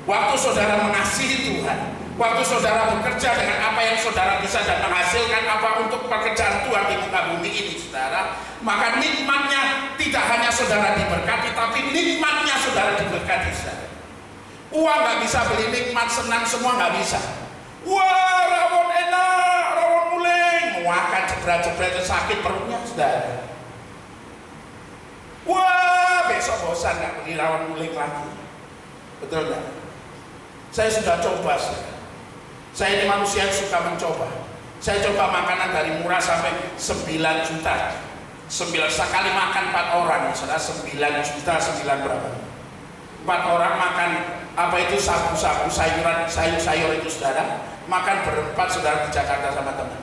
Waktu saudara mengasihi Tuhan, waktu saudara bekerja dengan apa yang saudara bisa dan menghasilkan apa untuk pekerjaan Tuhan di muka bumi ini, saudara, maka nikmatnya tidak hanya saudara diberkati, tapi nikmatnya saudara diberkati, saudara. Uang nggak bisa beli nikmat, senang semua nggak bisa. Wah, rawon enak, rawon muling, makan jebret-jebret sakit perutnya, saudara. Wah, besok bosan nggak beli rawon muling lagi. Betul nggak? Saya sudah coba, saudara. Saya ini manusia yang suka mencoba. Saya coba makanan dari murah sampai 9 juta. 9 sekali makan 4 orang, saudara, 9 juta, 9 berapa? 4 orang makan apa itu sabu-sabu, sayuran, sayur-sayur itu, saudara. Makan berempat, saudara, di Jakarta sama teman.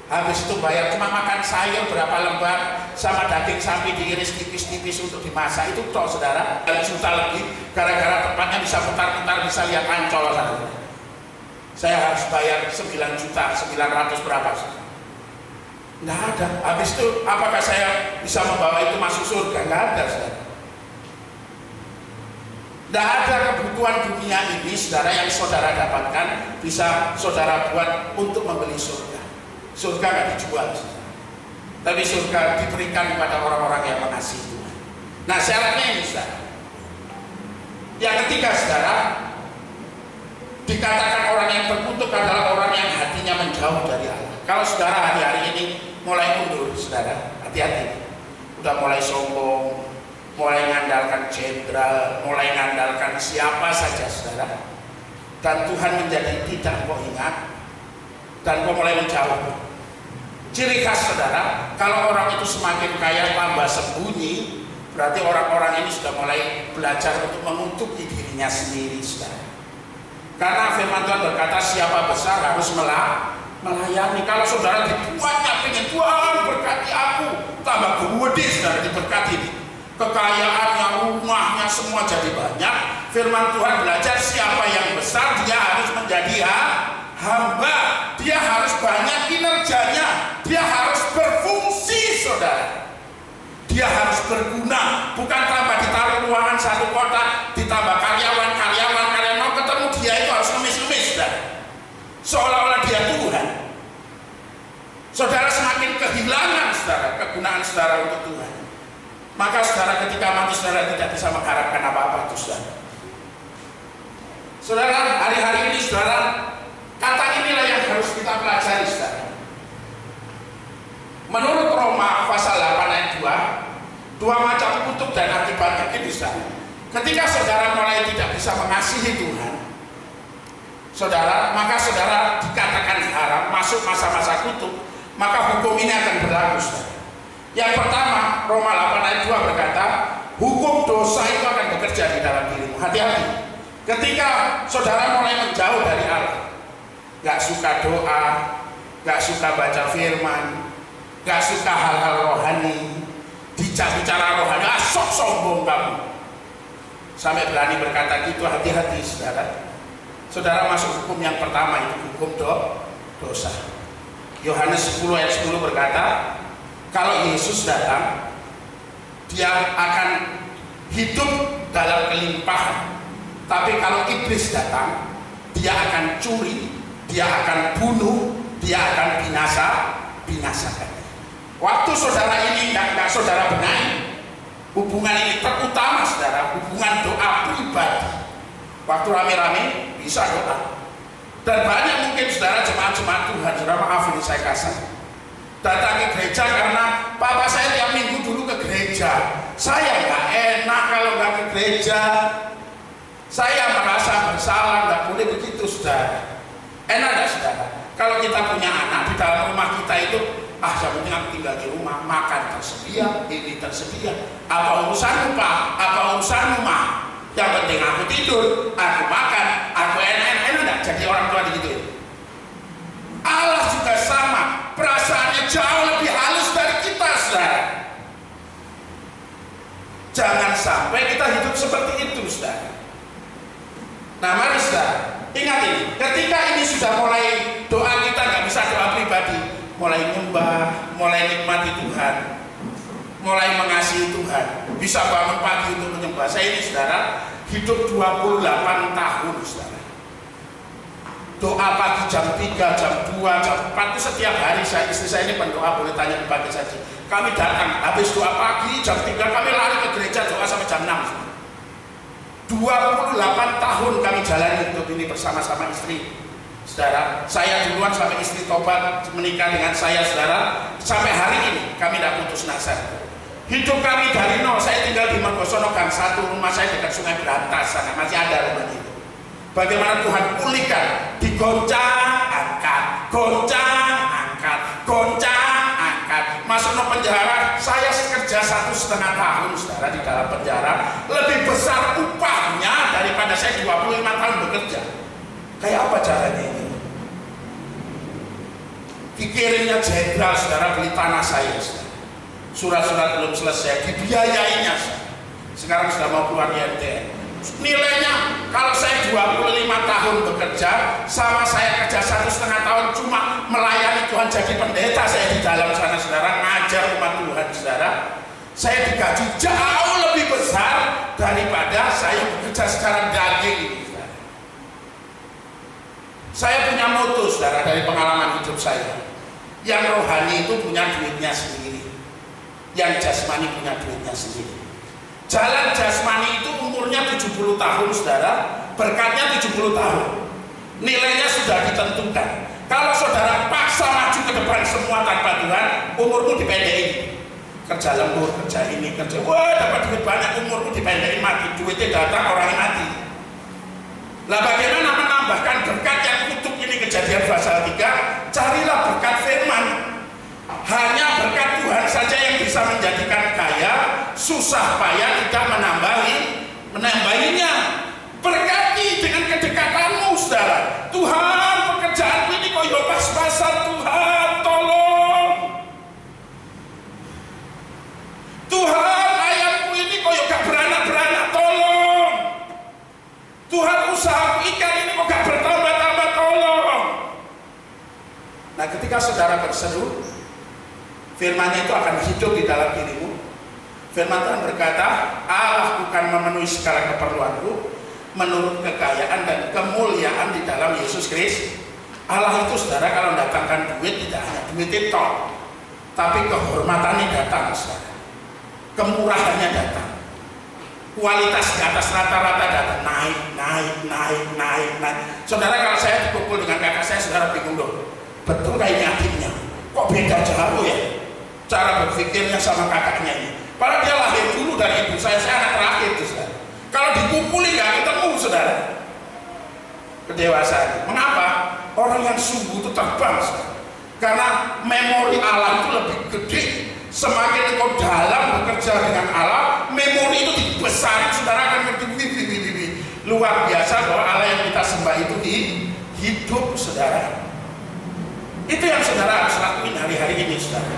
Habis itu bayar cuma makan sayur berapa lembar sama daging sapi diiris tipis-tipis untuk dimasak, itu toh, saudara, 1 juta lebih. Gara-gara tempatnya bisa putar-putar, bisa lihat Ancol, saudara. Saya harus bayar 9 juta, 900 berapa, saudara. Nggak ada. Habis itu apakah saya bisa membawa itu masuk surga? Nggak ada, saudara. Nggak ada kebutuhan dunia ini, saudara, yang saudara dapatkan bisa saudara buat untuk membeli surga. Surga nggak dijual, saudara. Tapi surga diberikan kepada orang-orang yang mengasihi Tuhan. Nah, syaratnya ini, saudara. Yang ketiga, saudara, dikatakan orang yang terkutuk adalah orang yang hatinya menjauh dari Allah. Kalau saudara hari-hari ini mulai mundur, saudara, hati-hati. Udah mulai sombong, mulai mengandalkan jenderal, mulai mengandalkan siapa saja, saudara. Dan Tuhan menjadi tidak kau ingat, dan kau mulai menjauh. Ciri khas, saudara, kalau orang itu semakin kaya tambah sembunyi, berarti orang-orang ini sudah mulai belajar untuk mengutuki dirinya sendiri, saudara. Karena firman Tuhan berkata siapa besar harus melayani. Kalau saudara dibuatnya pengen Tuhan berkati aku, tambah gede, saudara, diberkati. Kekayaannya, rumahnya, semua jadi banyak. Firman Tuhan belajar siapa yang besar dia harus menjadi hamba. Dia harus banyak kinerjanya, dia harus berfungsi, saudara. Dia harus berguna, bukan tambah ditaruh ruangan 1 kotak, ditambah karyawan, ketemu dia itu harus ngemis-ngemis, saudara. Seolah-olah dia Tuhan. Saudara semakin kehilangan, saudara, kegunaan saudara untuk Tuhan. Maka saudara ketika mati, saudara tidak bisa mengharapkan apa-apa itu, saudara. Saudara, hari-hari ini, saudara, kata inilah yang harus kita pelajari, saudara. Menurut Roma pasal 8 ayat 2, Dua macam kutuk dan akibatnya itu saudara. Ketika saudara mulai tidak bisa mengasihi Tuhan, saudara, maka saudara dikatakan haram, masuk masa-masa kutuk, maka hukum ini akan berlaku, saudara. Yang pertama, Roma 8 ayat 2 berkata, hukum dosa itu akan bekerja di dalam dirimu. Hati-hati. Ketika saudara mulai menjauh dari Allah, gak suka doa, gak suka baca firman, gak suka hal-hal rohani, bicara rohani, sok sombong kamu, sampai berani berkata gitu, hati-hati saudara. Saudara masuk hukum yang pertama, itu hukum dosa. Yohanes 10 ayat 10 berkata, kalau Yesus datang, dia akan hidup dalam kelimpahan. Tapi kalau iblis datang, dia akan curi, dia akan bunuh, dia akan binasakan. Waktu saudara ini nggak saudara benahi, hubungan ini terutama saudara, hubungan doa pribadi. Waktu rame-rame bisa doa. Dan banyak mungkin saudara jemaat-jemaat Tuhan, saudara maaf ini saya kasar, datang ke gereja karena papa saya tiap minggu dulu ke gereja. Saya nggak enak kalau nggak ke gereja. Saya merasa bersalah, nggak boleh begitu saudara. Enak nggak saudara? Kalau kita punya anak di dalam rumah kita itu, yang penting aku tinggal di rumah, makan tersedia, ini tersedia. Apa urusanmu Pak? Apa urusanmu Ma? Yang penting aku tidur, aku makan, aku enak-enak. Jadi orang tua gitu. Allah juga sama, perasaannya jauh lebih halus dari kita, saudara. Jangan sampai kita hidup seperti itu, saudara. Nah, mari saudara, ingat ini, ketika ini sudah mulai doa kita nggak bisa doa pribadi, mulai nyembah, mulai nikmati Tuhan, mulai mengasihi Tuhan, bisa bangun pagi untuk menyembah. Saya ini saudara hidup 28 tahun saudara. Doa pagi jam 3, jam 2, jam 4 itu setiap hari. Istri saya ini pendoa, boleh tanya di pagi saja. Kami datang, habis doa pagi jam 3 kami lari ke gereja doa sampai jam 6. 28 tahun kami jalani hidup ini bersama-sama istri. Saudara, saya duluan sampai istri tobat menikah dengan saya, saudara. Sampai hari ini kami tidak putus asa. Hidup kami dari nol. Saya tinggal di Mergosono Gang 1, rumah saya dekat Sungai Berantas sana, masih ada rumah itu. Bagaimana Tuhan pulihkan, digoncang angkat, goncang angkat, goncang angkat. Masuk ke penjara, saya kerja 1,5 tahun saudara di dalam penjara, lebih besar upahnya daripada saya 25 tahun bekerja. Kayak apa caranya ini? Dikirimnya jenderal saudara beli tanah saya, surat-surat belum selesai, dibiayainya. Sekarang sudah mau keluar YMTN. Nilainya kalau saya 25 tahun bekerja, sama saya kerja 1,5 tahun cuma melayani Tuhan jadi pendeta saya di dalam sana saudara, ngajar umat Tuhan saudara. Saya digaji jauh lebih besar daripada saya bekerja secara daging ini. Saya punya moto saudara dari pengalaman hidup saya. Yang rohani itu punya duitnya sendiri, yang jasmani punya duitnya sendiri. Jalan jasmani itu umurnya 70 tahun saudara, berkatnya 70 tahun. Nilainya sudah ditentukan. Kalau saudara paksa maju ke depan semua tanpa Tuhan, umurmu dipendekin. Kerja lembur, kerja ini, kerja, wah dapat duit banyak, umurmu dipendekin mati. Duitnya datang, orangnya mati. Lah bagaimana menambahkan berkat yang kutuk ini? Kejadian pasal 3, carilah berkat firman. Hanya berkat Tuhan saja yang bisa menjadikan kaya, susah payah tidak menambahinya. Berkati dengan kedekatanmu saudara. Tuhan, pekerjaanku ini kok yo pas-pasan, Tuhan tolong. Tuhan, ayamku ini kok yo gak beranak-beranak, tolong. Tuhan, usahaku ikan ini kok gak bertambah-tambah, tolong. Nah ketika saudara berseru, firman-Nya itu akan hidup di dalam dirimu. Firman Tuhan berkata, Allah bukan memenuhi segala keperluanku menurut kekayaan dan kemuliaan di dalam Yesus Kristus. Allah itu saudara kalau mendatangkan duit tidak hanya duit itu, tapi kehormatannya datang saudara, kemurahannya datang, kualitas di atas rata-rata datang, naik. Saudara kalau saya dikumpul dengan kakak saya, saudara bingung loh, betul kayaknya adiknya, kok beda jauh ya cara berpikirnya sama kakaknya ini. Padahal dia lahir dulu dari ibu saya anak terakhir itu, saudara. Kalau dikumpuli nggak ketemu, saudara. Kedewasaan. Mengapa? Orang yang sungguh itu terbang, saudara. Karena memori Allah itu lebih gede. Semakin engkau dalam bekerja dengan Allah, memori itu dibesarkan, saudara akan ngerti luar biasa bahwa Allah yang kita sembah itu hidup, saudara. Itu yang saudara harus lakuin hari-hari ini, saudara.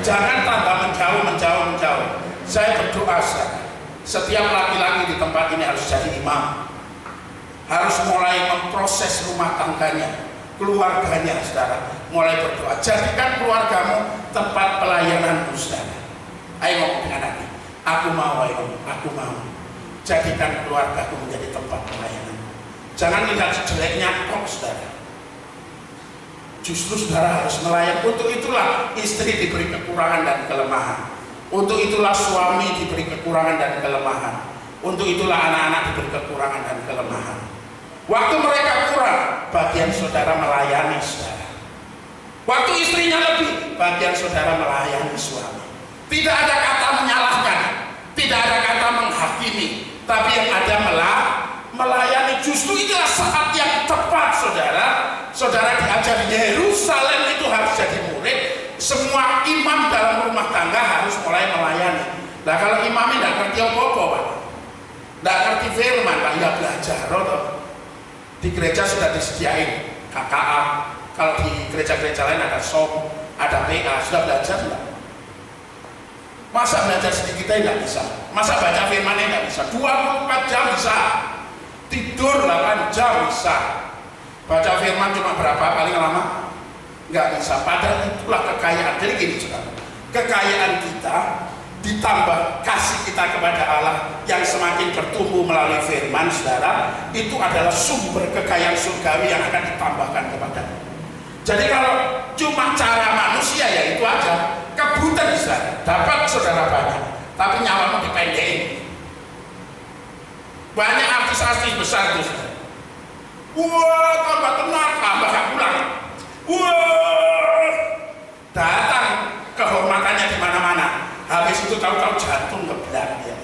Jangan tambah menjauh. Saya berdoa, saudara, setiap laki-laki di tempat ini harus jadi imam, harus mulai memproses rumah tangganya, keluarganya, saudara. Mulai berdoa, jadikan keluargamu tempat pelayananmu, saudara. Ayo ngomong dengan hati, aku mau, aku mau jadikan keluargaku menjadi tempat pelayanan. Jangan lihat jeleknya kok, saudara. Justru saudara harus melayan. Untuk itulah istri diberi kekurangan dan kelemahan. Untuk itulah suami diberi kekurangan dan kelemahan. Untuk itulah anak-anak diberi kekurangan dan kelemahan. Waktu mereka kurang, bagian saudara melayani, saudara. Waktu istrinya lebih, bagian saudara melayani suami. Tidak ada kata menyalahkan, tidak ada kata menghakimi, tapi yang ada melayani. Justru itulah saat yang tepat, saudara. Saudara diajar Yerusalem itu harus jadi murid. Semua imam dalam rumah tangga harus mulai melayani. Nah, kalau imamnya tidak ngerti apa-apa, Pak, tidak ngerti firman, Pak, ya belajar. Di gereja sudah disediain KKA. Kalau di gereja-gereja lain ada SOM, ada PA, sudah belajar enggak? Masa belajar sedikit aja nggak bisa? Masa baca firmannya nggak bisa? 24 jam bisa, tidur 8 jam bisa, baca firman cuma berapa paling lama? Nggak bisa. Padahal itulah kekayaan. Jadi gini, saudara, kekayaan kita ditambah kasih kita kepada Allah yang semakin bertumbuh melalui firman, saudara, itu adalah sumber kekayaan surgawi yang akan ditambahkan kepada kita. Jadi kalau cuma cara manusia ya itu aja, kebutuhan bisa dapat saudara banyak, tapi nyawamu dipendekin. Banyak artis-artis besar itu, saudara. Wah, tambah tenang, tambah gak pulang. Wah, datang kehormatannya di mana-mana. Habis itu tahu-tahu jantung ngeblak dia.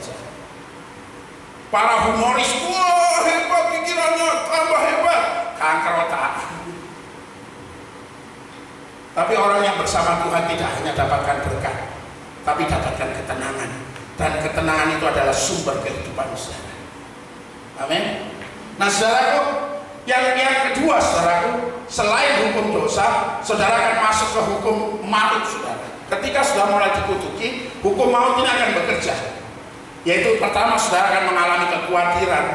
Para humoris, wah hebat pikirannya, tambah hebat, kanker otak. Tapi orang yang bersama Tuhan tidak hanya dapatkan berkat, tapi dapatkan ketenangan. Dan ketenangan itu adalah sumber kehidupan, saudara. Amin. Nah, saudaraku, yang kedua, saudaraku, selain hukum dosa, saudara akan masuk ke hukum maut, saudara. Ketika sudah mulai dikutuki, hukum maut ini akan bekerja. Yaitu pertama, saudara akan mengalami kekhawatiran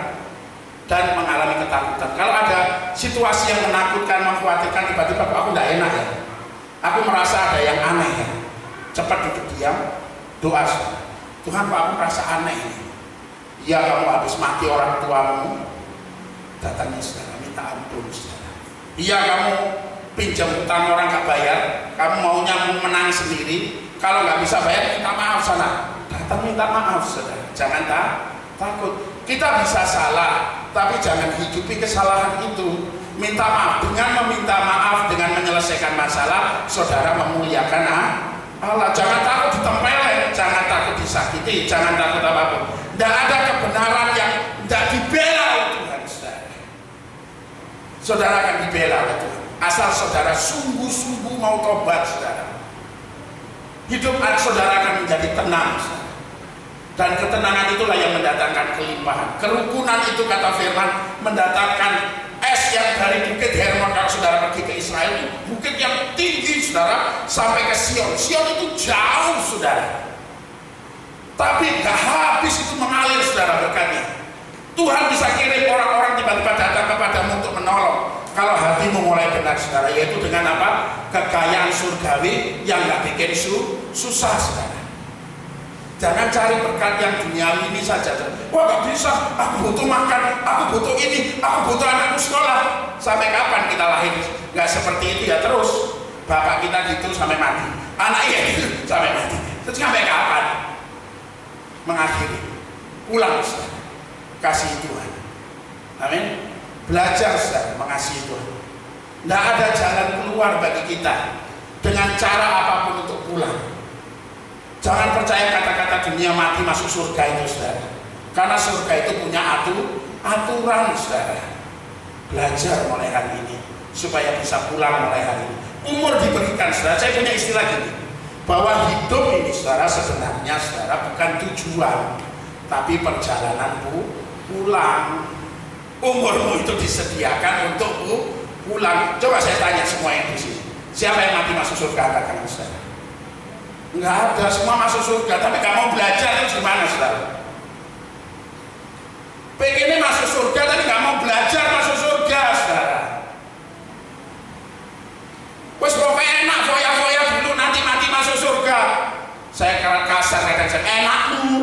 dan mengalami ketakutan. Kalau ada situasi yang menakutkan, mengkhawatirkan, tiba-tiba aku tidak enak ya, aku merasa ada yang aneh ya, cepat duduk diam, doa, saudara. Tuhan, Pak, aku merasa aneh. Ya, kamu habis mati orang tuamu, datangnya saudara, minta ampun, saudara. Iya, kamu pinjam utang orang gak bayar, kamu maunya menang sendiri, kalau nggak bisa bayar minta maaf sana, datang minta maaf, saudara. Jangan takut. Kita bisa salah, tapi jangan hidupi kesalahan itu. Minta maaf. Dengan meminta maaf, dengan menyelesaikan masalah, saudara memuliakan Allah. Jangan takut ditempelin, jangan takut disakiti, jangan takut apapun. Tidak ada kebenaran yang tidak dibela oleh Tuhan, saudara. Saudara akan dibela oleh Tuhan asal saudara sungguh-sungguh mau tobat, saudara. Hidup saudara akan menjadi tenang, saudara. Dan ketenangan itulah yang mendatangkan kelimpahan. Kerukunan itu, kata firman, mendatangkan es yang dari Bukit Hermon. Kalau saudara pergi ke Israel, bukit yang tinggi, saudara, sampai ke Sion. Sion itu jauh, saudara, tapi gak habis itu mengalir, saudara, berkatnya. Tuhan bisa kirim orang-orang tiba-tiba datang kepadamu untuk menolong kalau hatimu mulai benar, saudara. Yaitu dengan apa? Kekayaan surgawi yang gak bikin susah, saudara. Jangan cari berkat yang duniawi ini saja. Wah, gak bisa, aku butuh makan, aku butuh ini, aku butuh anakku sekolah. Sampai kapan kita lahir gak seperti itu ya terus? Bapak kita gitu sampai mati, anaknya gitu sampai mati. Terus sampai kapan? Mengakhiri, pulang, saudara. Kasih Tuhan. Amin. Belajar, saudara, mengasihi Tuhan. Tidak ada jalan keluar bagi kita dengan cara apapun untuk pulang. Jangan percaya kata-kata dunia mati masuk surga itu, saudara. Karena surga itu punya aturan, saudara. Belajar mulai hari ini supaya bisa pulang mulai hari ini. Umur diberikan, saudara. Saya punya istilah gini, bahwa hidup ini, saudara, sebenarnya, saudara, bukan tujuan, tapi perjalanan pulang. Umurmu itu disediakan untuk pulang. Coba saya tanya semua yang di sini, siapa yang mati masuk surga? Katakan, saudara. Enggak ada, semua masuk surga, tapi kamu belajar itu gimana, saudara? Pengennya masuk surga, tapi nggak mau belajar masuk surga, saudara. Wes pokoknya enak, foya-foya dulu, nanti mati masuk surga. Saya kasar kadang-kadang, enakmu,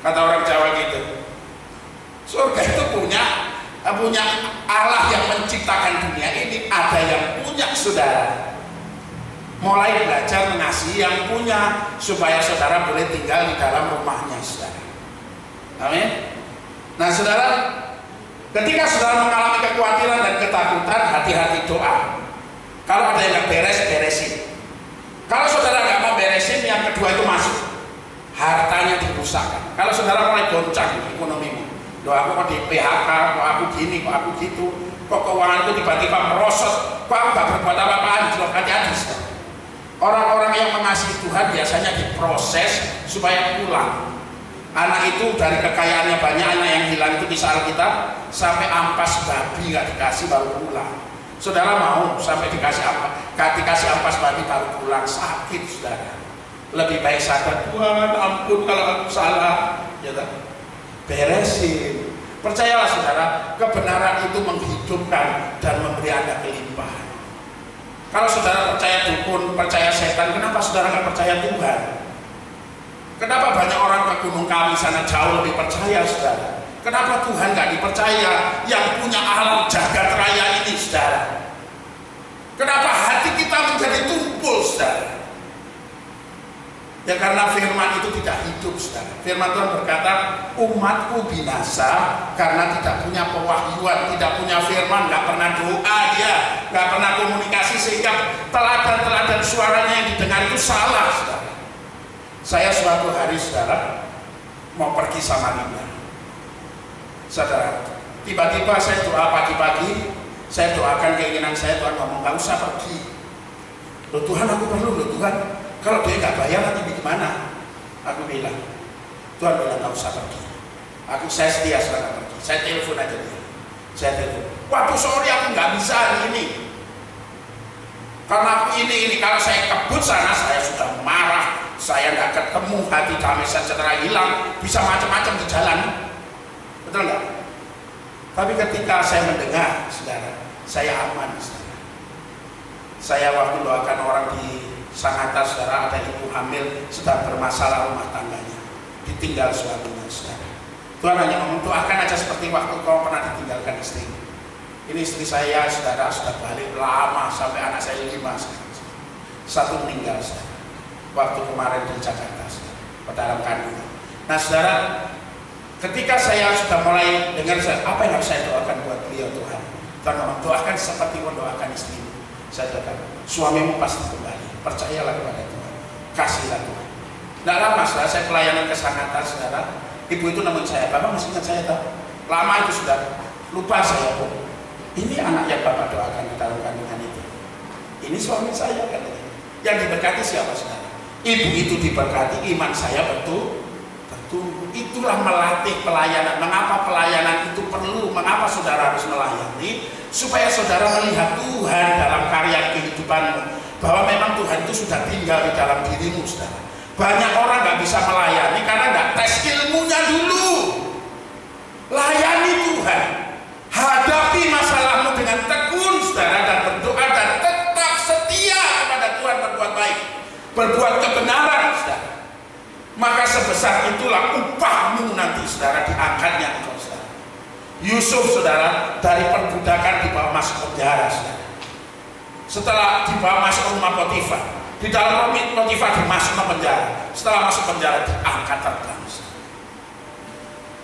kata orang Jawa gitu. Surga itu punya Allah yang menciptakan dunia ini, ada yang punya, saudara. Mulai belajar mengasihi yang punya, supaya saudara boleh tinggal di dalam rumahnya, saudara. Amin. Nah, saudara, ketika saudara mengalami kekhawatiran dan ketakutan, hati-hati doa. Kalau ada yang nggak beres, beresin. Kalau saudara nggak mau beresin, yang kedua itu masuk, hartanya dirusakkan. Kalau saudara mulai goncang ekonomimu, doa aku kok di PHK, kok aku gini, kok aku gitu, kok keuanganku tiba-tiba merosot, kok aku nggak berbuat apa-apaan, hati-hati. Orang-orang yang mengasihi Tuhan biasanya diproses supaya pulang. Anak itu dari kekayaannya banyak, anak yang hilang itu kisah Alkitab sampai ampas babi nggak dikasih baru pulang. Saudara mau sampai dikasih ampas babi baru pulang? Sakit, saudara. Lebih baik sadar, Tuhan ampun kalau aku salah, ya tak? Beresin. Percayalah, saudara, kebenaran itu menghidupkan dan memberi Anda kelimpahan. Kalau saudara percaya dukun, percaya setan, kenapa saudara nggak percaya Tuhan? Kenapa banyak orang ke Gunung Kawi sana jauh lebih percaya, saudara? Kenapa Tuhan nggak dipercaya yang punya alam jagat raya ini, saudara? Kenapa hati kita menjadi tumpul, saudara? Ya karena firman itu tidak hidup, saudara. Firman Tuhan berkata, umatku binasa karena tidak punya pewahyuan, tidak punya firman, nggak pernah doa dia, nggak pernah komunikasi, sehingga teladan-teladan suaranya yang didengar itu salah, saudara. Saya suatu hari, saudara, mau pergi Samarinda. Saudara, tiba-tiba saya doa pagi-pagi, saya doakan keinginan saya, Tuhan ngomong, nggak usah pergi. Loh Tuhan, aku perlu, loh Tuhan. Kalau dia nggak bayar nanti gimana? Aku bilang, Tuhan bilang nggak usah pergi. Saya setia, saudara, pergi. Saya telepon aja dia. Saya telepon. Waduh, sorry aku nggak bisa hari ini. Karena aku ini. Kalau saya kebut sana, saya sudah marah. Saya nggak ketemu, hati kami secara hilang, bisa macam-macam di jalan. Betul nggak? Tapi ketika saya mendengar, saudara, saya aman, saudara. Saya waktu doakan orang di Sangatta, saudara, ada ibu hamil sedang bermasalah rumah tangganya, ditinggal suaminya, saudara. Tuhan hanya ngomong, doakan aja seperti waktu kau pernah ditinggalkan istri. Ini istri saya, saudara, sudah balik lama sampai anak saya 5 sekarang. Satu meninggal, saudara, waktu kemarin di Jakarta, saudara, dalam kandungan. Nah, saudara, ketika saya sudah mulai dengar, apa yang harus saya doakan buat beliau, Tuhan? Tuhan ngomong, doakan seperti mendoakan istrimu. Saya doakan, suamimu pasti kembali. Percayalah kepada Tuhan, kasihlah Tuhan. Tidak lama, saudara, saya pelayanan ke Sangatta, saudara. Ibu itu nemuin saya, Bapak masih ingat saya tak? Lama itu sudah lupa saya, Bu. Ini anak yang Bapak doakan di dalam kandungan itu. Ini suami saya, katanya. Yang diberkati siapa, saudara? Ibu itu diberkati, iman saya bertumbuh. Itulah melatih pelayanan. Mengapa pelayanan itu perlu? Mengapa saudara harus melayani? Supaya saudara melihat Tuhan dalam karya kehidupanmu, bahwa memang Tuhan itu sudah tinggal di dalam dirimu, saudara. Banyak orang nggak bisa melayani karena nggak tes ilmunya dulu. Layani Tuhan, hadapi masalahmu dengan tekun, saudara, dan berdoa dan tetap setia kepada Tuhan, berbuat baik, berbuat kebenaran, saudara. Maka sebesar itulah upahmu nanti, saudara, diangkatnya engkau, saudara. Yusuf, saudara, dari perbudakan dibawa masuk penjara, saudara. Setelah dibawa masuk rumah Potifar, di dalam rumah Potifar dimasuk ke penjara. Setelah masuk penjara diangkat terbang.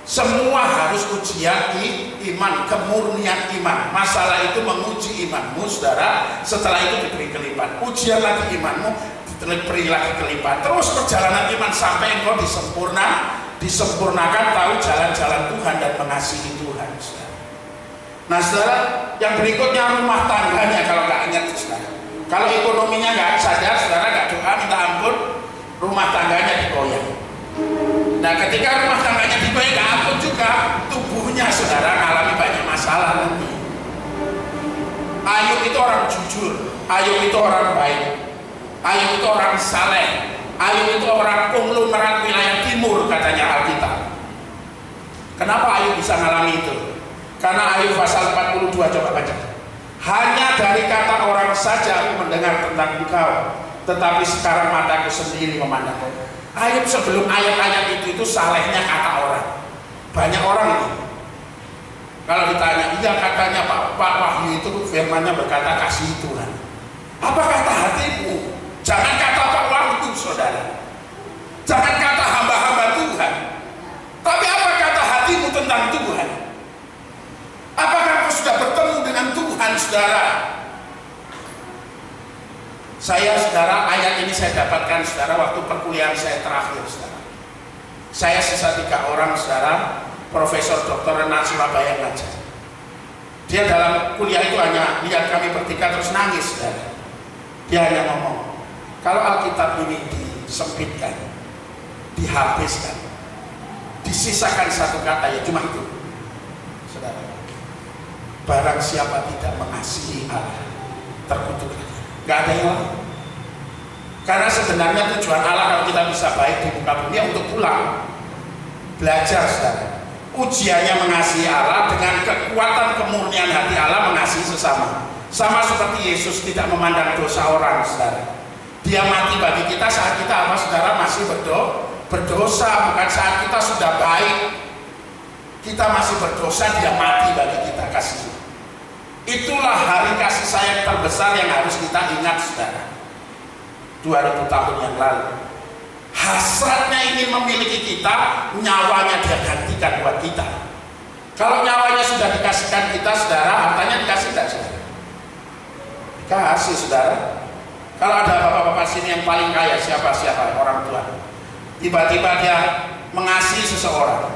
Semua harus ujian iman, kemurnian iman. Masalah itu menguji imanmu, saudara. Setelah itu diberi kelimpahan. Ujian lagi imanmu, beri lagi kelimpahan. Terus perjalanan iman sampai engkau disempurnakan tahu jalan-jalan Tuhan dan mengasihi Tuhan. Nah saudara, yang berikutnya rumah tangganya. Kalau nggak ingat saudara, kalau ekonominya nggak sadar, saudara nggak doa minta ampun, rumah tangganya digoyang. Nah ketika rumah tangganya digoyang, nggak ampun juga tubuhnya saudara mengalami banyak masalah nanti. Ayub itu orang jujur, Ayub itu orang baik, Ayub itu orang saleh, Ayub itu orang konglomerat wilayah timur katanya Alkitab. Kenapa Ayub bisa mengalami itu? Karena Ayub pasal 42, coba baca. Hanya dari kata orang saja aku mendengar tentang engkau, tetapi sekarang mataku sendiri memandang. Ayub sebelum ayat-ayat itu salehnya kata orang. Banyak orang ini, kalau ditanya, iya katanya Pak Wahyu itu firmannya berkata kasih Tuhan. Apa kata hatimu? Jangan kata Pak Wahyu saudara, jangan kata hamba-hamba Tuhan, tapi apa kata hatimu tentang Tuhan? Apakah kau sudah bertemu dengan Tuhan saudara? Saudara, ayat ini saya dapatkan saudara waktu perkuliahan saya terakhir saudara. Saya sisa 3 orang saudara, Profesor Dr. Renat Surabaya ngajar. Dia dalam kuliah itu hanya lihat kami bertiga terus nangis saudara. Dia hanya ngomong, kalau Alkitab ini disempitkan, dihabiskan, disisakan satu kata, ya cuma itu saudara. Barang siapa tidak mengasihi Allah, terkutuk. Gak ada yang lain. Karena sebenarnya tujuan Allah kalau kita bisa baik di muka bumi untuk pulang, belajar saudara. Ujiannya mengasihi Allah dengan kekuatan kemurnian hati Allah mengasihi sesama. Sama seperti Yesus tidak memandang dosa orang saudara. Dia mati bagi kita saat kita apa saudara masih berdosa, bukan saat kita sudah baik. Kita masih berdosa, dia mati bagi kita kasih. Itulah hari kasih sayang terbesar yang harus kita ingat saudara. 2000 tahun yang lalu hasratnya ingin memiliki kita, nyawanya dia gantikan buat kita. Kalau nyawanya sudah dikasihkan kita saudara, hartanya dikasih tidak saudara? Dikasih saudara. Kalau ada bapak-bapak sini yang paling kaya, siapa orang tua, tiba-tiba dia mengasihi seseorang,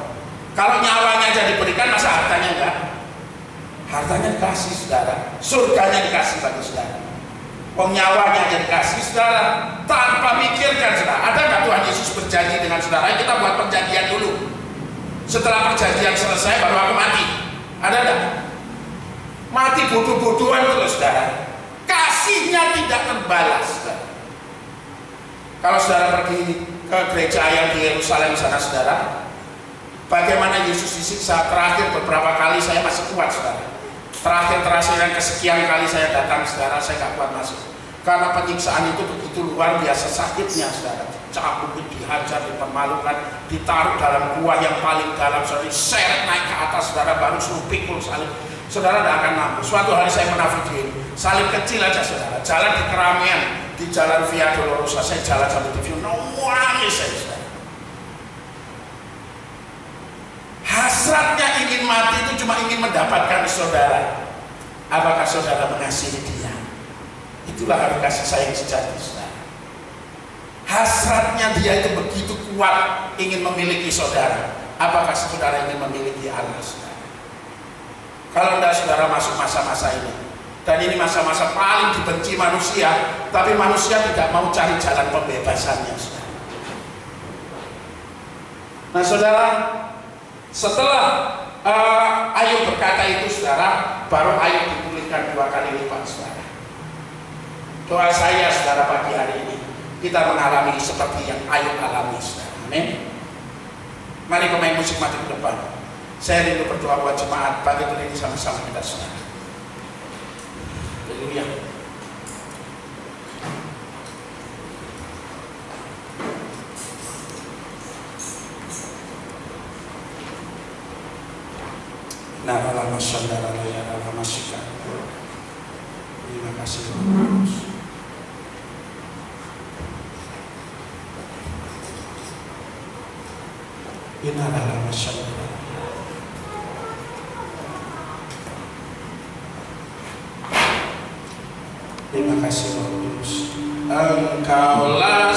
kalau nyawanya jadi diberikan, masa hartanya enggak? Hartanya dikasih saudara, surganya dikasih bagi saudara, nyawanya jadi dikasih saudara, tanpa mikirkan saudara. Ada nggak Tuhan Yesus berjanji dengan saudara, kita buat perjanjian dulu, setelah perjanjian selesai baru aku mati? Ada nggak? Mati bodoh-bodohan terus saudara, kasihnya tidak terbalas saudara. Kalau saudara pergi ke gereja yang di Yerusalem sana saudara, bagaimana Yesus disiksa terakhir beberapa kali saya masih kuat saudara. Terakhir yang kesekian kali saya datang saudara, saya gak kuat masuk. Karena penyiksaan itu begitu luar biasa sakitnya saudara. Dicambuk, dihajar, dipermalukan, ditaruh dalam gua yang paling dalam saudara, diseret naik ke atas saudara, baru suruh pikul salib. Saudara tidak akan mampu. Suatu hari saya pernah video salib kecil aja saudara, jalan di keramaian, di jalan Via Dolorosa, saya jalan sampai di video, nangis saya saudara. Hasratnya ingin mati itu cuma ingin mendapatkan saudara. Apakah saudara mengasihi dia? Itulah hari kasih sayang sejati saudara. Hasratnya dia itu begitu kuat ingin memiliki saudara. Apakah saudara ingin memiliki Allah saudara? Kalau tidak saudara masuk masa-masa ini, dan ini masa-masa paling dibenci manusia, tapi manusia tidak mau cari jalan pembebasannya saudara. Nah saudara, setelah Ayub berkata itu saudara, baru Ayub dipulihkan 2 kali lipat saudara. Doa saya saudara pagi hari ini, kita mengalami seperti yang Ayub alami saudara. Amin. Mari pemain musik maju ke depan. Saya rindu berdoa buat jemaat pagi ini sama-sama kita saudara. Haleluya. Nara masyandara ya nara masyika. Terima kasih Tuhan. Nara masyandara. Terima kasih Tuhan Yesus. Engkaulah